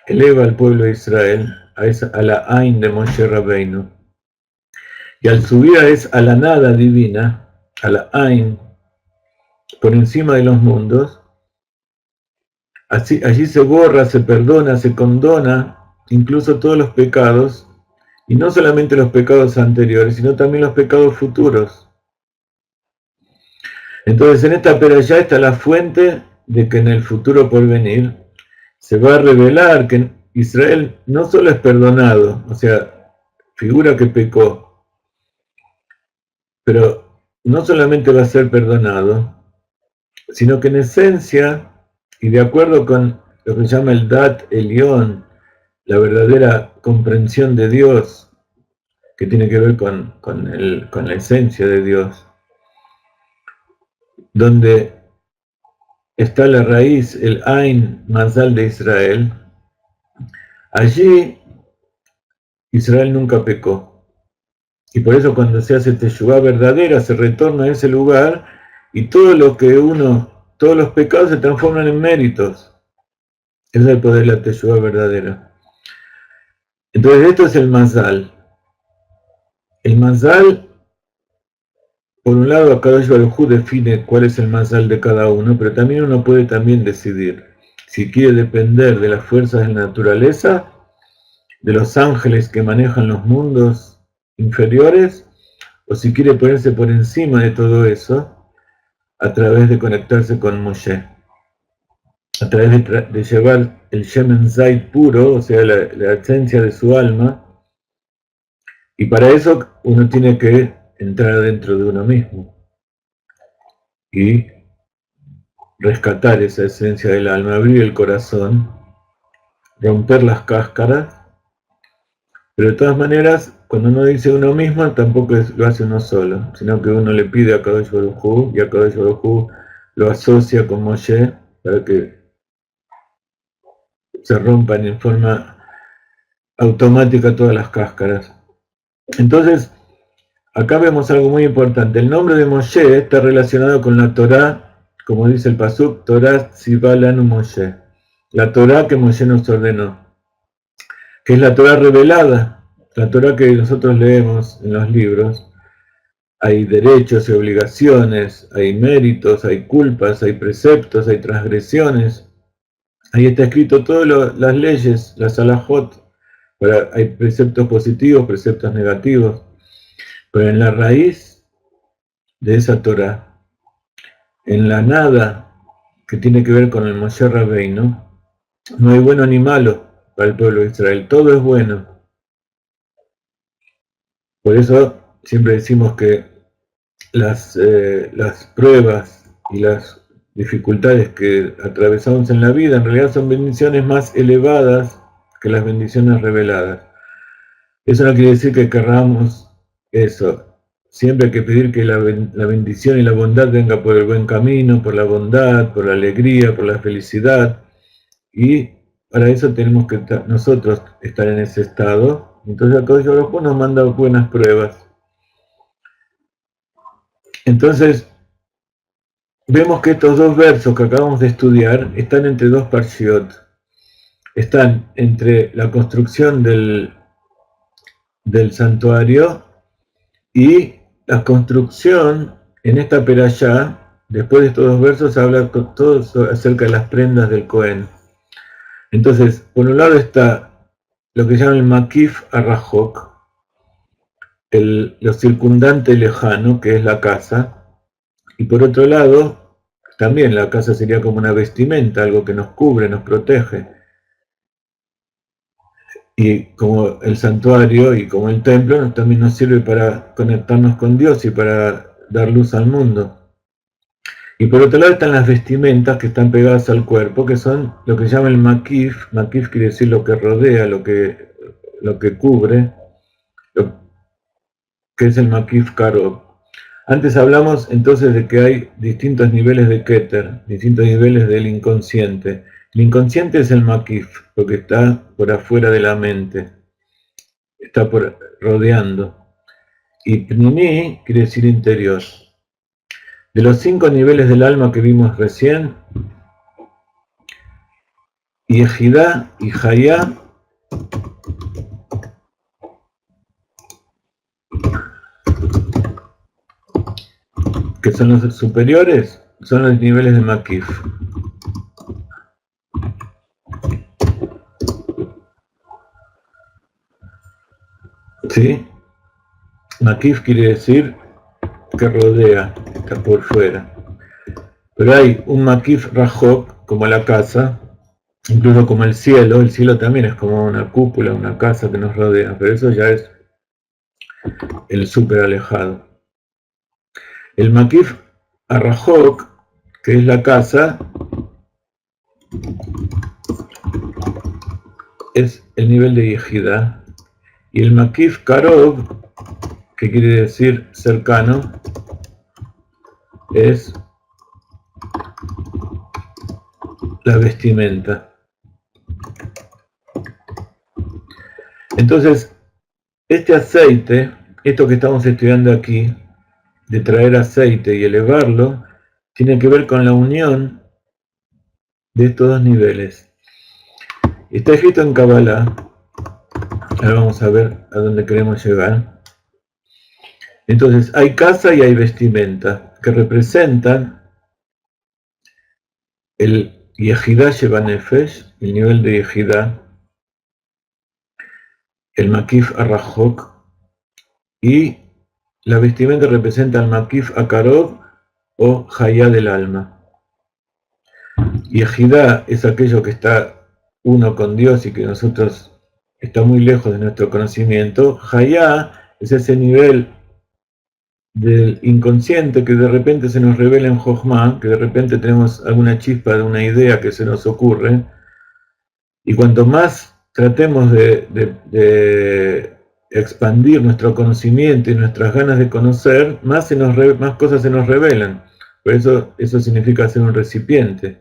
al pueblo de Israel a la Ain de Moshe Rabbeinu. Y al subir a la nada divina, a la Ain, por encima de los mundos, allí se borra, se perdona, se condona incluso todos los pecados, y no solamente los pecados anteriores, sino también los pecados futuros. Entonces en esta perashá está la fuente de que en el futuro por venir se va a revelar que Israel no solo es perdonado, o sea, figura que pecó, pero no solamente va a ser perdonado, sino que en esencia, y de acuerdo con lo que se llama el Dat Elión, la verdadera comprensión de Dios, que tiene que ver con la esencia de Dios, donde está la raíz, el Ain Mazal de Israel, allí Israel nunca pecó. Y por eso cuando se hace Teshuvá verdadera, se retorna a ese lugar y todos los pecados se transforman en méritos. Ese es el poder de la Teshuvá verdadera. Entonces esto es el Mazal. El Mazal, por un lado, Akadosh Baruj Hu define cuál es el Mazal de cada uno, pero también uno puede también decidir si quiere depender de las fuerzas de la naturaleza, de los ángeles que manejan los mundos inferiores, o si quiere ponerse por encima de todo eso a través de conectarse con Moshe, a través de llevar el Shemen Zayt puro, o sea, la esencia de su alma, y para eso uno tiene que entrar dentro de uno mismo y rescatar esa esencia del alma, abrir el corazón, romper las cáscaras. Pero de todas maneras, cuando uno dice uno mismo, tampoco lo hace uno solo, sino que uno le pide a Kadosh Baruj Hu, y a Kadosh Baruj Hu lo asocia con Moshe para que se rompan en forma automática todas las cáscaras. Entonces, acá vemos algo muy importante. El nombre de Moshe está relacionado con la Torá, como dice el Pasuk, Torá Tzivá Lanu Moshe, la Torá que Moshe nos ordenó, que es la Torá revelada, la Torá que nosotros leemos en los libros. Hay derechos y obligaciones, hay méritos, hay culpas, hay preceptos, hay transgresiones. Ahí está escrito todas las leyes, las alajot. Hay preceptos positivos, preceptos negativos. Pero en la raíz de esa Torah, en la nada que tiene que ver con el Moshe Rabbeinu, no hay bueno ni malo para el pueblo de Israel. Todo es bueno. Por eso siempre decimos que las pruebas y las dificultades que atravesamos en la vida en realidad son bendiciones más elevadas que las bendiciones reveladas. Eso no quiere decir que querramos eso. Siempre hay que pedir que la bendición y la bondad venga por el buen camino, por la bondad, por la alegría, por la felicidad. Y para eso tenemos que nosotros estar en ese estado. Entonces acá Baruj Hu nos manda buenas pruebas. Entonces, vemos que estos dos versos que acabamos de estudiar están entre dos parshiot. Están entre la construcción del santuario y la construcción en esta perashá. Después de estos dos versos habla todo acerca de las prendas del Cohen. Entonces, por un lado está lo que llaman el Makif Arrahok, lo circundante lejano, que es la casa, y por otro lado, también la casa sería como una vestimenta, algo que nos cubre, nos protege. Y como el santuario y como el templo también nos sirve para conectarnos con Dios y para dar luz al mundo. Y por otro lado están las vestimentas que están pegadas al cuerpo, que son lo que se llama el makif. Makif quiere decir lo que rodea, lo que cubre, que es el makif karob. Antes hablamos entonces de que hay distintos niveles de Keter, distintos niveles del inconsciente. El inconsciente es el makif, lo que está por afuera de la mente, está rodeando. Y pnimi quiere decir interior. De los 5 niveles del alma que vimos recién, Yehidá y Hayá que son los superiores, son los niveles de Makif. ¿Sí? Makif quiere decir que rodea, está por fuera. Pero hay un Makif Rajok, como la casa, incluso como el cielo también es como una cúpula, una casa que nos rodea, pero eso ya es el súper alejado. El Makif Arrajok, que es la casa, es el nivel de Yehidá. Y el Makif Karov, que quiere decir cercano, es la vestimenta. Entonces, este aceite, esto que estamos estudiando aquí, de traer aceite y elevarlo, tiene que ver con la unión de estos dos niveles. Está escrito en Kabbalah, ahora vamos a ver a dónde queremos llegar. Entonces, hay casa y hay vestimenta, que representan el Yehidá Sheba Nefesh, el nivel de Yehidá, el Makif Arrajok, y la vestimenta representa el Makif Akarov o Hayá del alma. Yehidá es aquello que está uno con Dios y que nosotros está muy lejos de nuestro conocimiento. Hayá es ese nivel del inconsciente que de repente se nos revela en Jochma, que de repente tenemos alguna chispa de una idea que se nos ocurre, y cuanto más tratemos de expandir nuestro conocimiento y nuestras ganas de conocer, más cosas se nos revelan. Por eso significa ser un recipiente.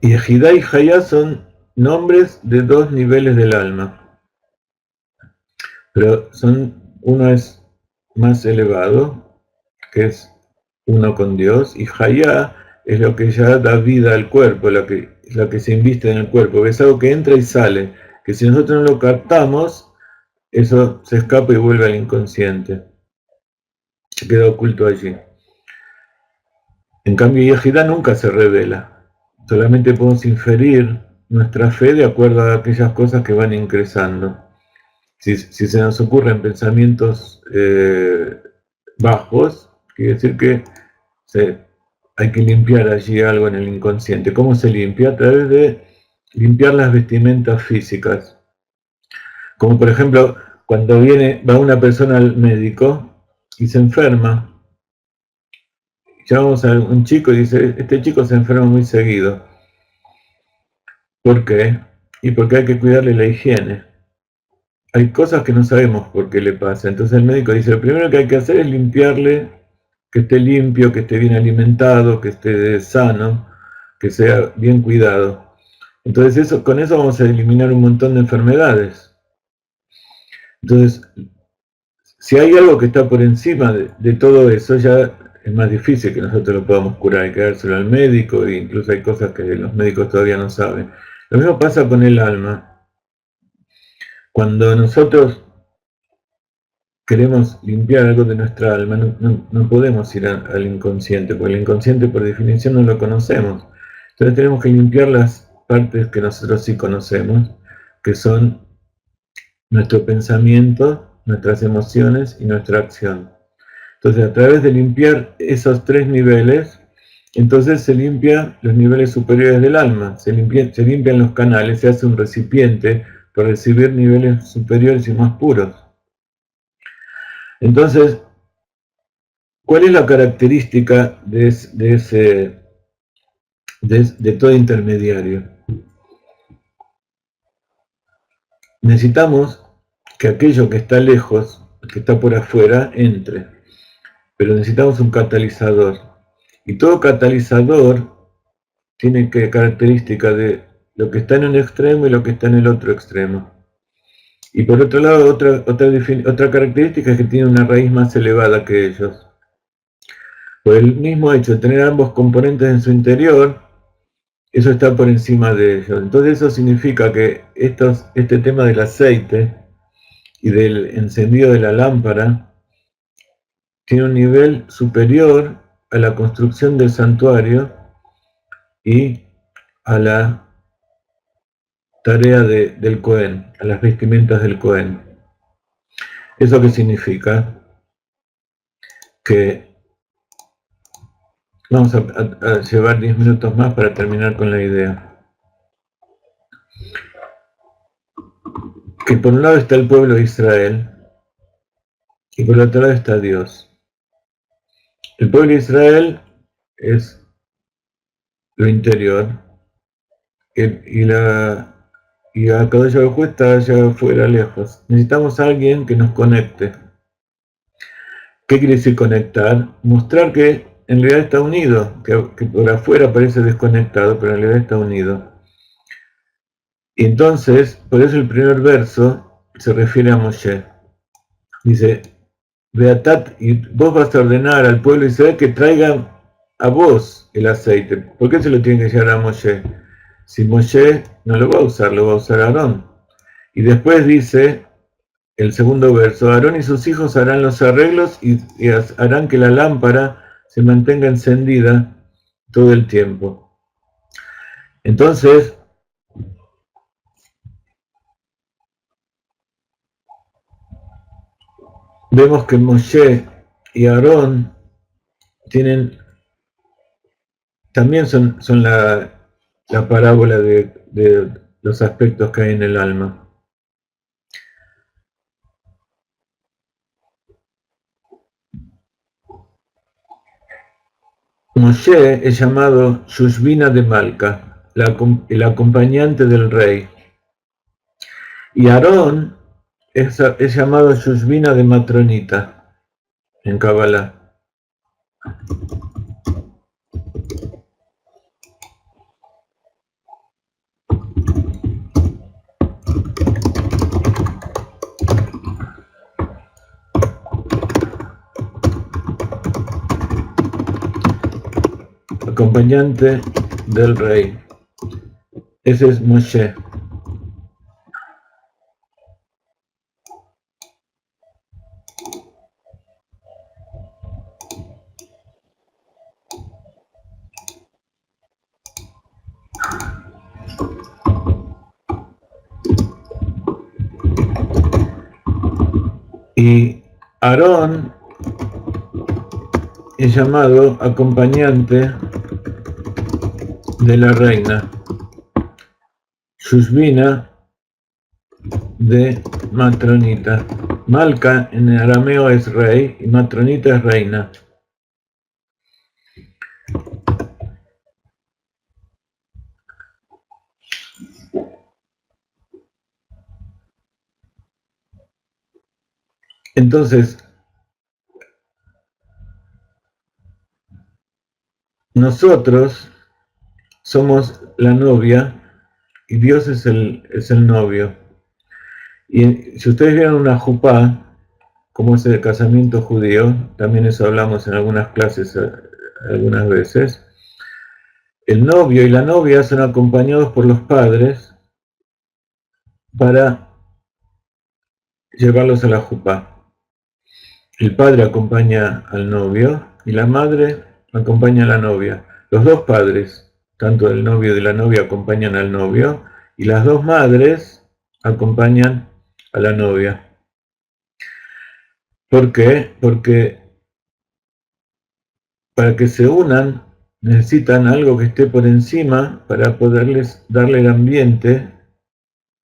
Y Yehidá y Hayá son nombres de dos niveles del alma. Pero uno es más elevado, que es uno con Dios, y Hayá es lo que ya da vida al cuerpo, lo que se inviste en el cuerpo, es algo que entra y sale, que si nosotros no lo captamos, eso se escapa y vuelve al inconsciente, se queda oculto allí. En cambio, Yehidá nunca se revela, solamente podemos inferir nuestra fe de acuerdo a aquellas cosas que van ingresando. Si se nos ocurren pensamientos bajos, quiere decir que hay que limpiar allí algo en el inconsciente. ¿Cómo se limpia? A través de limpiar las vestimentas físicas. Como por ejemplo, cuando va una persona al médico y se enferma. Llamamos a un chico y dice, este chico se enferma muy seguido. ¿Por qué? Y porque hay que cuidarle la higiene. Hay cosas que no sabemos por qué le pasa. Entonces el médico dice, lo primero que hay que hacer es limpiarle, que esté limpio, que esté bien alimentado, que esté sano, que sea bien cuidado. Entonces con eso vamos a eliminar un montón de enfermedades. Entonces, si hay algo que está por encima de todo eso, ya es más difícil que nosotros lo podamos curar, hay que dárselo al médico, e incluso hay cosas que los médicos todavía no saben. Lo mismo pasa con el alma. Cuando nosotros queremos limpiar algo de nuestra alma, no podemos ir al inconsciente, porque el inconsciente por definición no lo conocemos. Entonces tenemos que limpiar las partes que nosotros sí conocemos, que son nuestro pensamiento, nuestras emociones y nuestra acción. Entonces, a través de limpiar esos tres niveles, entonces se limpian los niveles superiores del alma, se limpian los canales, se hace un recipiente para recibir niveles superiores y más puros. Entonces, ¿cuál es la característica de todo intermediario? Necesitamos que aquello que está lejos, que está por afuera, entre. Pero necesitamos un catalizador. Y todo catalizador tiene característica de lo que está en un extremo y lo que está en el otro extremo. Y por otro lado, otra característica es que tiene una raíz más elevada que ellos. Por el mismo hecho de tener ambos componentes en su interior, eso está por encima de ellos. Entonces eso significa que este tema del aceite y del encendido de la lámpara tiene un nivel superior a la construcción del santuario y a la tarea del Cohen, a las vestimentas del Cohen. ¿Eso qué significa? Que vamos a llevar 10 minutos más para terminar con la idea. Que por un lado está el pueblo de Israel y por otro lado está Dios. El pueblo de Israel es lo interior y a cada Baruj Hu está allá afuera, lejos. Necesitamos a alguien que nos conecte. ¿Qué quiere decir conectar? Mostrar que en realidad está unido, que por afuera parece desconectado, pero en realidad está unido. Y entonces, por eso el primer verso se refiere a Moshe. Dice, Beatat, y vos vas a ordenar al pueblo de Israel que traiga a vos el aceite. ¿Por qué se lo tiene que llevar a Moshe? Si Moshe no lo va a usar, lo va a usar Aarón. Y después dice, el segundo verso, Aarón y sus hijos harán los arreglos y harán que la lámpara se mantenga encendida todo el tiempo. Entonces, vemos que Moshe y Aarón también son la parábola de los aspectos que hay en el alma. Moshe es llamado Shushbina de Malka, el acompañante del rey. Y Aarón es llamado Shushbina de Matronita en Kabbalah. Acompañante del rey. Ese es Moshe. Y Aarón es llamado acompañante de la reina, Shushbina de Matronita. Malca en arameo es rey y Matronita es reina. Entonces, nosotros somos la novia y Dios es el novio. Y si ustedes vieron una jupá, como es el casamiento judío, también eso hablamos en algunas clases algunas veces, el novio y la novia son acompañados por los padres para llevarlos a la jupá. El padre acompaña al novio y la madre acompaña a la novia. Los dos padres, tanto el novio y la novia, acompañan al novio y las dos madres acompañan a la novia. ¿Por qué? Porque para que se unan necesitan algo que esté por encima para poderles darle el ambiente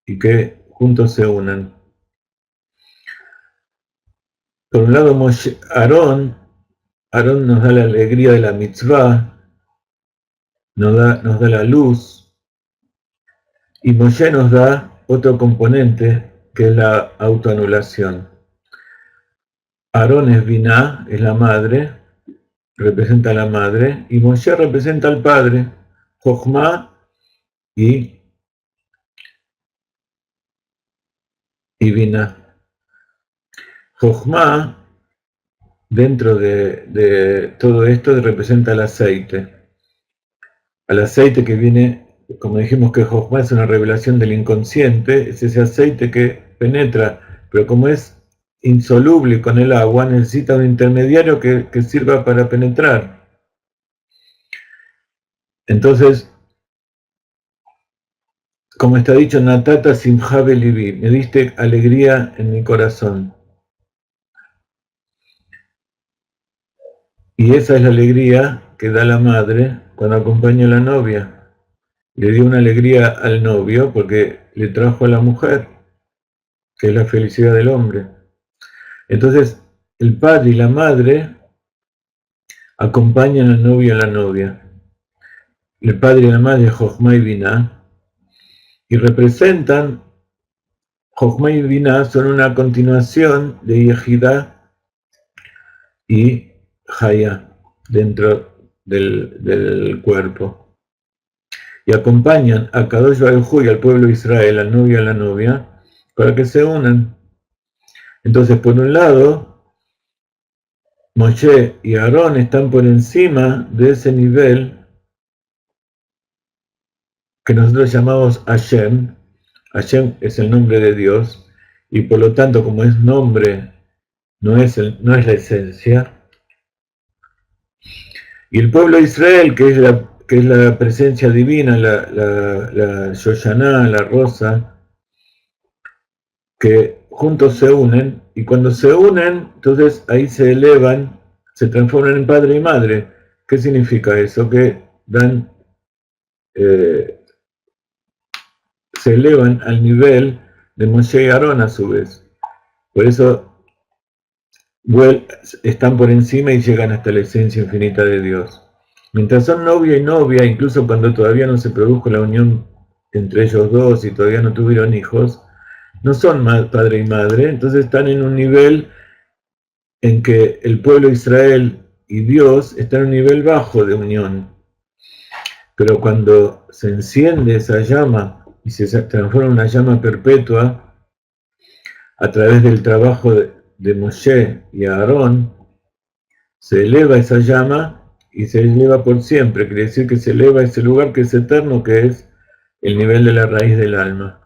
y que juntos se unan. Por un lado, Aarón nos da la alegría de la mitzvah, nos da la luz, y Moshe nos da otro componente que es la autoanulación. Aarón es Binah, es la madre, representa a la madre, y Moshe representa al padre, Jochma y Binah. Jochma dentro de todo esto representa el aceite. Al aceite que viene, como dijimos que Jochma es una revelación del inconsciente, es ese aceite que penetra, pero como es insoluble con el agua, necesita un intermediario que sirva para penetrar. Entonces, como está dicho, Natata Simha Belibi, me diste alegría en mi corazón. Y esa es la alegría que da la madre cuando acompaña a la novia. Le dio una alegría al novio porque le trajo a la mujer, que es la felicidad del hombre. Entonces, el padre y la madre acompañan al novio y a la novia. El padre y la madre, Jochma y Binah, y representan, Jochma y Binah son una continuación de Yehidá y Haya dentro del cuerpo. Y acompañan a Kadosh Baruj Hu y al pueblo de Israel, al novio y a la novia, para que se unan. Entonces, por un lado, Moshe y Aarón están por encima de ese nivel que nosotros llamamos Hashem. Hashem es el nombre de Dios, y por lo tanto, como es nombre, no es la esencia. Y el pueblo de Israel, que es la presencia divina, la Shoshana, la rosa, que juntos se unen, y cuando se unen, entonces ahí se elevan, se transforman en padre y madre. ¿Qué significa eso? Que dan, se elevan al nivel de Moshe y Aarón a su vez. Por eso están por encima y llegan hasta la esencia infinita de Dios. Mientras son novia y novia, incluso cuando todavía no se produjo la unión entre ellos dos y todavía no tuvieron hijos, no son padre y madre, entonces están en un nivel en que el pueblo de Israel y Dios están en un nivel bajo de unión. Pero cuando se enciende esa llama y se transforma en una llama perpetua a través del trabajo de Moshe y Aarón, se eleva esa llama y se eleva por siempre. Quiere decir que se eleva a ese lugar que es eterno, que es el nivel de la raíz del alma.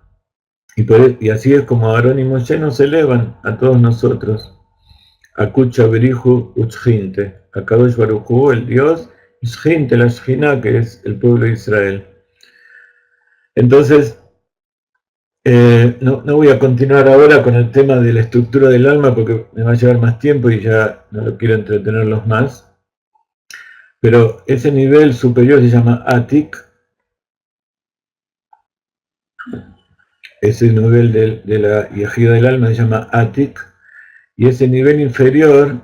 Y así es como Aarón y Moshe nos elevan a todos nosotros. Akucha Beriju Uchjinte, Akadosh Baruj Hu, el Dios, Uchjinte, la Shjina, que es el pueblo de Israel. Entonces, no voy a continuar ahora con el tema de la estructura del alma porque me va a llevar más tiempo y ya no lo quiero entretenerlos más. Pero ese nivel superior se llama Atik, ese nivel de la yajida del alma se llama Atik, y ese nivel inferior,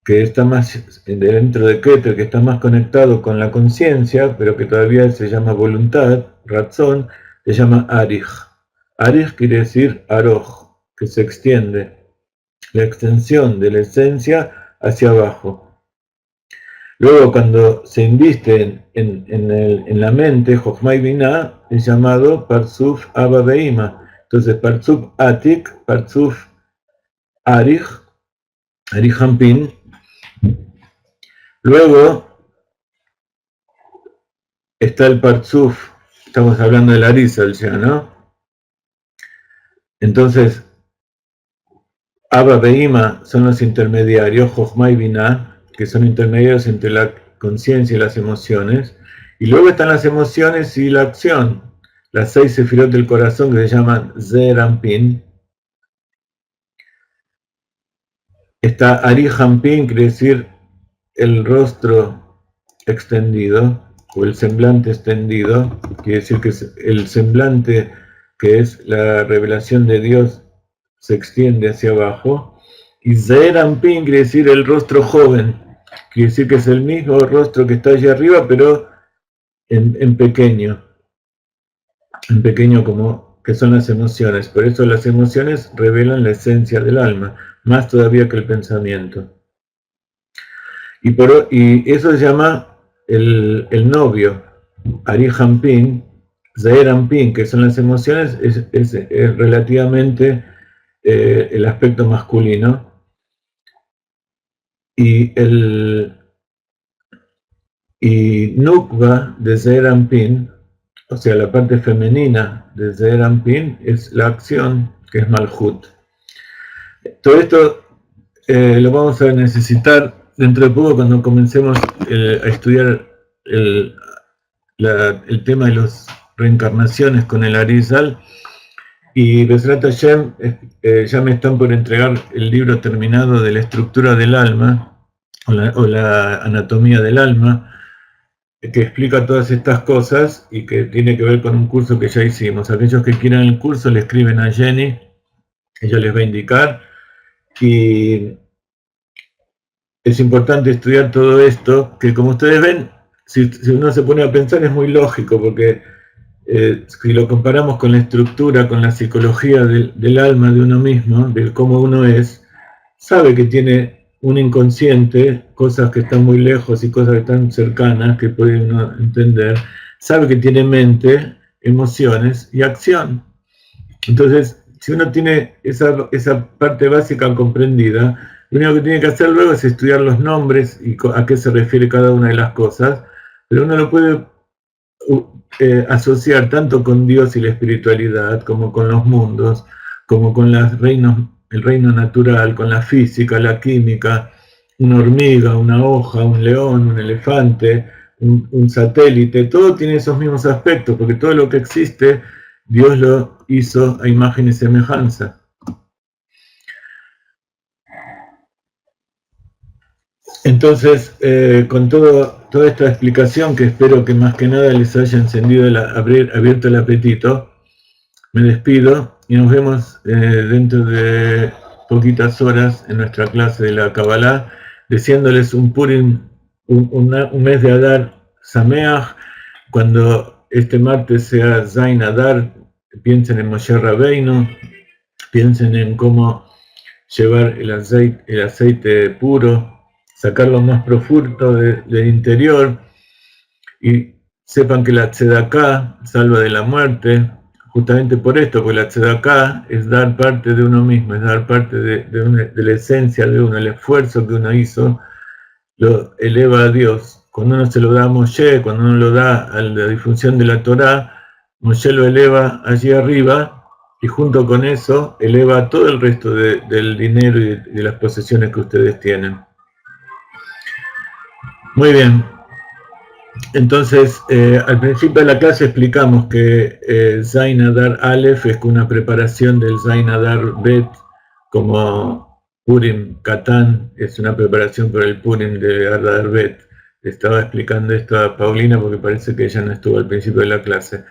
que está más dentro de Keter, que está más conectado con la conciencia, pero que todavía se llama voluntad, razón, se llama Arij. Arij quiere decir Aroj, que se extiende, la extensión de la esencia hacia abajo. Luego, cuando se inviste en la mente, Jochma y Binah es llamado Parzuf Abba Beima. Entonces, Parzuf Atik, Parzuf Arij, Arijampin. Luego está el Parzuf, estamos hablando del Arizal ya, ¿no? Entonces, Abba Beima son los intermediarios, Jochma y Binah, que son intermediarios entre la conciencia y las emociones. Y luego están las emociones y la acción, las 6 sefirot del corazón que se llaman Zeir Anpin. Está Arijampin, quiere decir el rostro extendido o el semblante extendido, quiere decir que es el semblante que es la revelación de Dios se extiende hacia abajo. Y Zeir Anpin quiere decir el rostro joven, quiere decir que es el mismo rostro que está allá arriba, pero en pequeño como que son las emociones. Por eso las emociones revelan la esencia del alma, más todavía que el pensamiento. Y eso se llama el novio, Arijampin, Zeir Anpin, que son las emociones, es relativamente el aspecto masculino. y Nukva de Zeir Anpin, o sea, la parte femenina de Zeir Anpin es la acción, que es Malhut. Todo esto lo vamos a necesitar dentro de poco cuando comencemos a estudiar el tema de las reencarnaciones con el Arizal. Y Besrat Hashem, ya me están por entregar el libro terminado de la estructura del alma, o la anatomía del alma, que explica todas estas cosas y que tiene que ver con un curso que ya hicimos. Aquellos que quieran el curso le escriben a Jenny, ella les va a indicar. Y es importante estudiar todo esto, que como ustedes ven, si uno se pone a pensar es muy lógico, porque si lo comparamos con la estructura, con la psicología del alma de uno mismo, de cómo uno es, sabe que tiene un inconsciente, cosas que están muy lejos y cosas que están cercanas, que puede uno entender, sabe que tiene mente, emociones y acción. Entonces, si uno tiene esa parte básica comprendida, lo único que tiene que hacer luego es estudiar los nombres y a qué se refiere cada una de las cosas, pero uno lo puede asociar tanto con Dios y la espiritualidad, como con los mundos, como con el reino natural, con la física, la química, una hormiga, una hoja, un león, un elefante, un satélite, todo tiene esos mismos aspectos, porque todo lo que existe, Dios lo hizo a imagen y semejanza. Entonces, con toda esta explicación, que espero que más que nada les haya encendido, abierto el apetito, me despido y nos vemos dentro de poquitas horas en nuestra clase de la Kabbalah, deseándoles un Purim, un mes de Adar Sameach. Cuando este martes sea Zain Adar, piensen en Moshe Rabbeinu, piensen en cómo llevar el aceite puro, sacarlo más profundo del interior, y sepan que la Tzedaká salva de la muerte, justamente por esto, porque la Tzedaká es dar parte de uno mismo, es dar parte de la esencia de uno, el esfuerzo que uno hizo, lo eleva a Dios. Cuando uno se lo da a Moshe, cuando uno lo da a la difusión de la Torá, Moshe lo eleva allí arriba, y junto con eso eleva todo el resto del dinero y de las posesiones que ustedes tienen. Muy bien. Entonces, al principio de la clase explicamos que Zain Adar Aleph es una preparación del Zain Adar Bet, como Purim Katán es una preparación para el Purim de Adar Bet. Estaba explicando esto a Paulina porque parece que ella no estuvo al principio de la clase.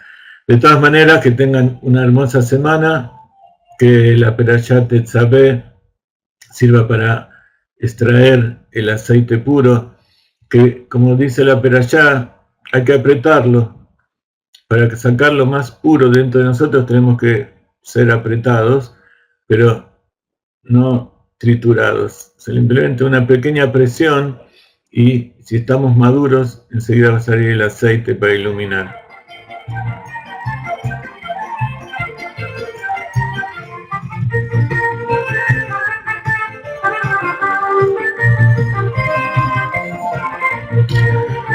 De todas maneras, que tengan una hermosa semana, que la Perashat Tetzaveh sirva para extraer el aceite puro, que como dice la Perashá, hay que apretarlo. Para sacar lo más puro dentro de nosotros tenemos que ser apretados, pero no triturados. Se le implementa una pequeña presión y si estamos maduros, enseguida va a salir el aceite para iluminar.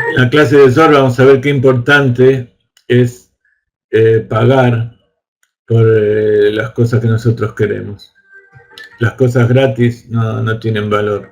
En la clase de Zohar vamos a ver qué importante es pagar por las cosas que nosotros queremos. Las cosas gratis no tienen valor.